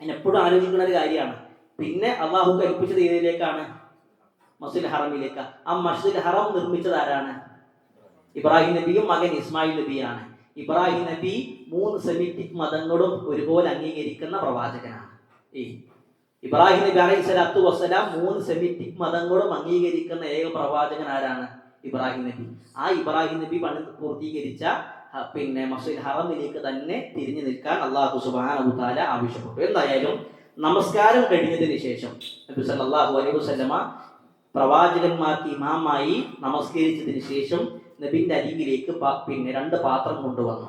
അതിനെപ്പോഴും ആലോചിക്കുന്ന ഒരു കാര്യമാണ്. പിന്നെ അള്ളാഹു കൽപ്പിച്ചത് ഏതിലേക്കാണ്? മസ്ജിദുൽ ഹറമിലേക്ക്. ആ മസ്ജിദുൽ ഹറം നിർമ്മിച്ചത് ആരാണ്? ഇബ്രാഹിം നബിയും മകൻ ഇസ്മായിൽ നബിയാണ്. ഇബ്രാഹിം നബി 3 സെമിറ്റിക് മതങ്ങളും ഒരുപോലെ അംഗീകരിക്കുന്ന പ്രവാചകനാണ്. ഇബ്രാഹിം നബി അലൈഹി സ്വലാത്തു വസ്സലാം 3 സെമിറ്റിക് മതങ്ങളും അംഗീകരിക്കുന്ന ഏക പ്രവാചകൻ ആരാണ്? ഇബ്രാഹിം നബി. ആ ഇബ്രാഹിം നബി പണി പൂർത്തീകരിച്ച മസ്ജിദുൽ ഹറമിലേക്ക് തന്നെ തിരിഞ്ഞു നിൽക്കാൻ അല്ലാഹു സുബ്ഹാനഹു വ തആല ആവശ്യപ്പെട്ടു. എന്തായാലും നമസ്കാരം കഴിഞ്ഞതിന് ശേഷം നബി സല്ലല്ലാഹു അലൈഹി വസല്ലമ പ്രവാചകന്മാർക്ക് ഇമാമായി നമസ്കരിച്ചതിന് ശേഷം നബിന്റെ അരികിലേക്ക് 2 പാത്രം കൊണ്ടുവന്നു.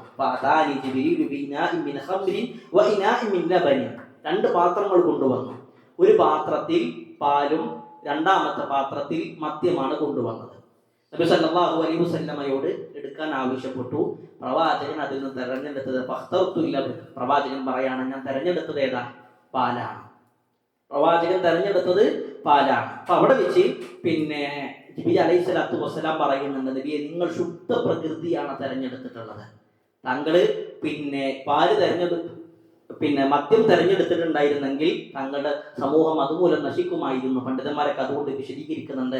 2 പാത്രങ്ങൾ കൊണ്ടുവന്നു. ഒരു പാത്രത്തിൽ പാലും രണ്ടാമത്തെ പാത്രത്തിൽ മദ്യമാണ് കൊണ്ടുവന്നത്. നബി സല്ലല്ലാഹു അലൈഹി വസല്ലമയോട് എടുക്കാൻ ആവശ്യപ്പെട്ടു. പ്രവാചകൻ അതിൽ നിന്ന് തെരഞ്ഞെടുത്തത് പ്രവാചകൻ പറയാണ്, ഞാൻ തെരഞ്ഞെടുത്തത് ഏതാ? പാലാണ്. പ്രവാചകൻ തെരഞ്ഞെടുത്തത് പാലാണ്. അപ്പൊ അവിടെ വെച്ച് ജിബ്രീൽ അലൈഹി സ്വലാത്തു വസ്സലാം പറയുന്നുണ്ട്, നബിയെ നിങ്ങൾ ശുദ്ധ പ്രകൃതിയാണ് തെരഞ്ഞെടുത്തിട്ടുള്ളത്. താങ്കള് മദ്യം തെരഞ്ഞെടുത്തിട്ടുണ്ടായിരുന്നെങ്കിൽ തങ്ങളുടെ സമൂഹം അതുമൂലം നശിക്കുമായിരുന്നു. പണ്ഡിതന്മാരൊക്കെ അതുകൊണ്ട് വിശദീകരിക്കുന്നുണ്ട്.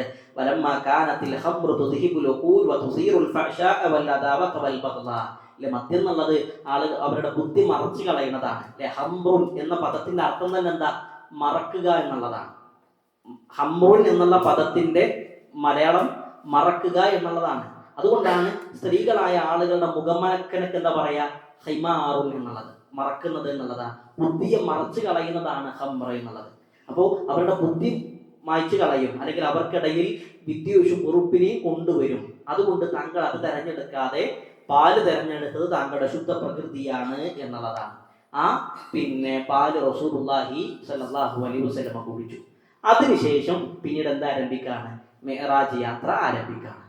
മദ്യം എന്നുള്ളത് അവരുടെ ബുദ്ധി മറച്ചു കളയുന്നതാണ്. ഹംറുൻ എന്ന പദത്തിന്റെ അർത്ഥം തന്നെ എന്താ? മറക്കുക എന്നുള്ളതാണ്. ഹംറുൻ എന്നുള്ള പദത്തിന്റെ മലയാളം മറക്കുക എന്നുള്ളതാണ്. അതുകൊണ്ടാണ് സ്ത്രീകളായ ആളുകളുടെ മുഖമനക്കനക്ക് എന്താ പറയാ? ഹൈമാറുൻ എന്നുള്ളത്, മറക്കുന്നത് എന്നുള്ളതാണ്. ബുദ്ധിയെ മറച്ചു കളയുന്നതാണ് ഹംറ എന്നുള്ളത്. അപ്പോൾ അവരുടെ ബുദ്ധി മായ്ച്ചു കളയും, അല്ലെങ്കിൽ അവർക്കിടയിൽ വിദ്വേഷം ഉറുപ്പിനെയും കൊണ്ടുവരും. അതുകൊണ്ട് താങ്കൾ അത് തെരഞ്ഞെടുക്കാതെ പാല് തെരഞ്ഞെടുത്തത് താങ്കളുടെ ശുദ്ധ പ്രകൃതിയാണ് എന്നുള്ളതാണ്. ആ പാല് റസൂലുള്ളാഹി സ്വല്ലല്ലാഹു അലൈഹി വസല്ലമ കുടിച്ചു. അതിനുശേഷം പിന്നീട് എന്താ ആരംഭിക്കാണ്? മിഅ്റാജ് യാത്ര ആരംഭിക്കാണ്.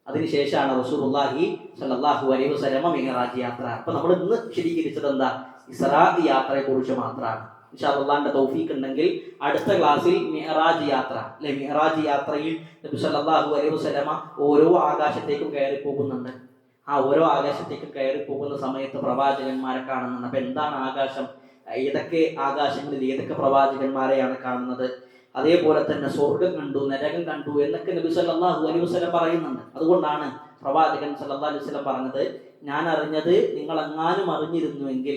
അതിനുശേഷമാണ് റസൂലുള്ളാഹി സ്വല്ലല്ലാഹു അലൈഹി വസല്ലമ മിഅ്റാജ് യാത്ര. അപ്പൊ നമ്മൾ ഇന്ന് വിശദീകരിച്ചത് എന്താ? ഇസ്രാ യാത്രയെ കുറിച്ച് മാത്രമാണ്. ഇൻഷാ അല്ലാഹുവിന്റെ തൗഫീഖ് ഉണ്ടെങ്കിൽ അടുത്ത ക്ലാസ്സിൽ മിഅ്റാജ് യാത്ര, മിഅ്റാജ് യാത്രയിൽ നബി സല്ലല്ലാഹു അലൈഹി വസല്ലമ ഓരോ ആകാശത്തേക്കും കയറി പോകുന്നുണ്ട്. ആ ഓരോ ആകാശത്തേക്കും കയറി പോകുന്ന സമയത്ത് പ്രവാചകന്മാരെ കാണുന്നുണ്ട്. അപ്പൊ എന്താണ് ആകാശം? ഏതൊക്കെ ആകാശങ്ങളിൽ ഏതൊക്കെ പ്രവാചകന്മാരെയാണ് കാണുന്നത്? അതേപോലെ തന്നെ സ്വർഗം കണ്ടു, നരകം കണ്ടു എന്നൊക്കെ നബി സല്ലല്ലാഹു അലൈഹി വസല്ലം പറയുന്നുണ്ട്. അതുകൊണ്ടാണ് പ്രവാചകൻ സല്ലല്ലാഹു അലൈഹി വസല്ലം പറഞ്ഞത്, ഞാൻ അറിഞ്ഞത് നിങ്ങൾ എങ്ങാനും അറിഞ്ഞിരുന്നുവെങ്കിൽ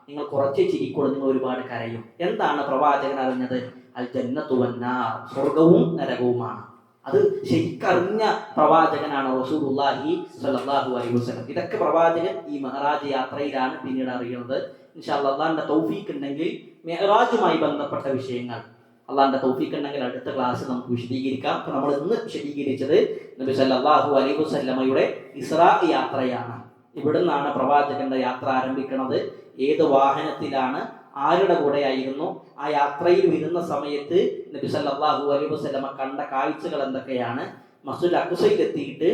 നിങ്ങൾ കുറച്ച് ചിരിക്കുള്ളൂ, നിങ്ങൾ ഒരുപാട് കരയും. എന്താണ് പ്രവാചകൻ അറിഞ്ഞത്? അൽ ജന്നത്തു വന്നാർ, സ്വർഗവും നരകവുമാണ്. അത് ശരിക്കറിഞ്ഞ പ്രവാചകനാണ് റസൂലുള്ളാഹി സ്വല്ലല്ലാഹു അലൈഹി വസല്ലം. ഇതൊക്കെ പ്രവാചകൻ ഈ മിഅ്റാജ് യാത്രയിലാണ് പിന്നീട് അറിയുന്നത്. ഇൻഷാ അല്ലാഹ് അല്ലാഹുവിന്റെ തൗഫീഖ് ഉണ്ടെങ്കിൽ മിഅ്റാജുമായി ബന്ധപ്പെട്ട വിഷയങ്ങൾ അല്ലാഹുവിന്റെ തൗഫീഖ് ഉണ്ടെങ്കിൽ അടുത്ത ക്ലാസ് നമുക്ക് വിശദീകരിക്കാം. അപ്പോൾ നമ്മൾ ഇന്ന് വിശദീകരിച്ചത് നബി സല്ലല്ലാഹു അലൈഹി വസല്ലമയുടെ ഇസ്രാ യാത്രയാണ്. ഇവിടുന്നാണ് പ്രവാചകന്റെ യാത്ര ആരംഭിക്കുന്നത്. ഏത് വാഹനത്തിലാണ്, ആരുടെ കൂടെയായിരുന്നു, ആ യാത്രയിൽ വരുന്ന സമയത്ത് നബി സല്ലല്ലാഹു അലൈഹി വസല്ലമ കണ്ട കാഴ്ചകൾ എന്തൊക്കെയാണ്, മസ്ജിദുൽ അഖ്സയിൽ എത്തിയിട്ട്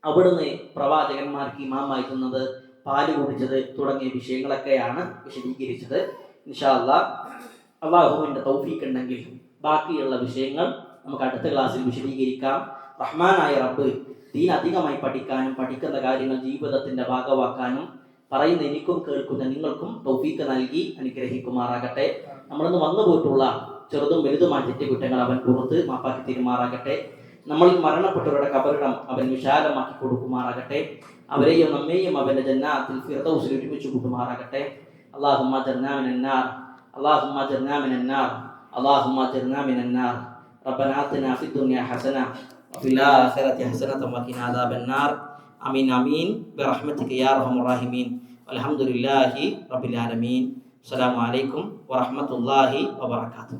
അവിടുന്ന് പ്രവാചകന്മാർക്ക് ഇമാമായിരുന്നത്, പാല് കുടിച്ചത് തുടങ്ങിയ വിഷയങ്ങളൊക്കെയാണ് വിശദീകരിച്ചത്. ഇൻഷാ അല്ലാഹ് അല്ലാഹുവിന്റെ തൗഫീഖ് ഉണ്ടെങ്കിൽ ബാക്കിയുള്ള വിഷയങ്ങൾ നമുക്ക് അടുത്ത ക്ലാസ്സിൽ വിശദീകരിക്കാം. റഹ്മാനായ റബ്ബ് ദീൻ അധികമായി പഠിക്കാനും പഠിക്കുന്ന കാര്യങ്ങൾ ജീവിതത്തിന്റെ ഭാഗമാക്കാനും പറയുന്ന എനിക്കും കേൾക്കുന്ന നിങ്ങൾക്കും തൗഫീഖ് നൽകി അനുഗ്രഹിക്കുമാറാകട്ടെ. നമ്മളിന്ന് വന്നു പോയിട്ടുള്ള ചെറുതും വലുതുമായ തെറ്റുകുറ്റങ്ങൾ അവൻ പുറത്ത് മാപ്പാക്കി തീരുമാറാകട്ടെ. നമ്മൾ മരണപ്പെട്ടവരുടെ കബറിടം അവൻ വിശാലമാക്കി കൊടുക്കുമാറാകട്ടെ. അവരെയും നമ്മെയും അവന്റെ ജന്നാത്തിൽ ഫിർദൗസിൽ ഒരുമിച്ച് കൂട്ടുമാറാകട്ടെ. اللهم اجرنا من النار اللهم اجرنا من النار اللهم اجرنا من النار ربنا آتنا في الدنيا حسنة وفي الآخرة حسنة وقنا عذاب النار آمين آمين برحمتك يا أرحم الراحمين والحمد لله رب العالمين. السلام عليكم ورحمة الله وبركاته.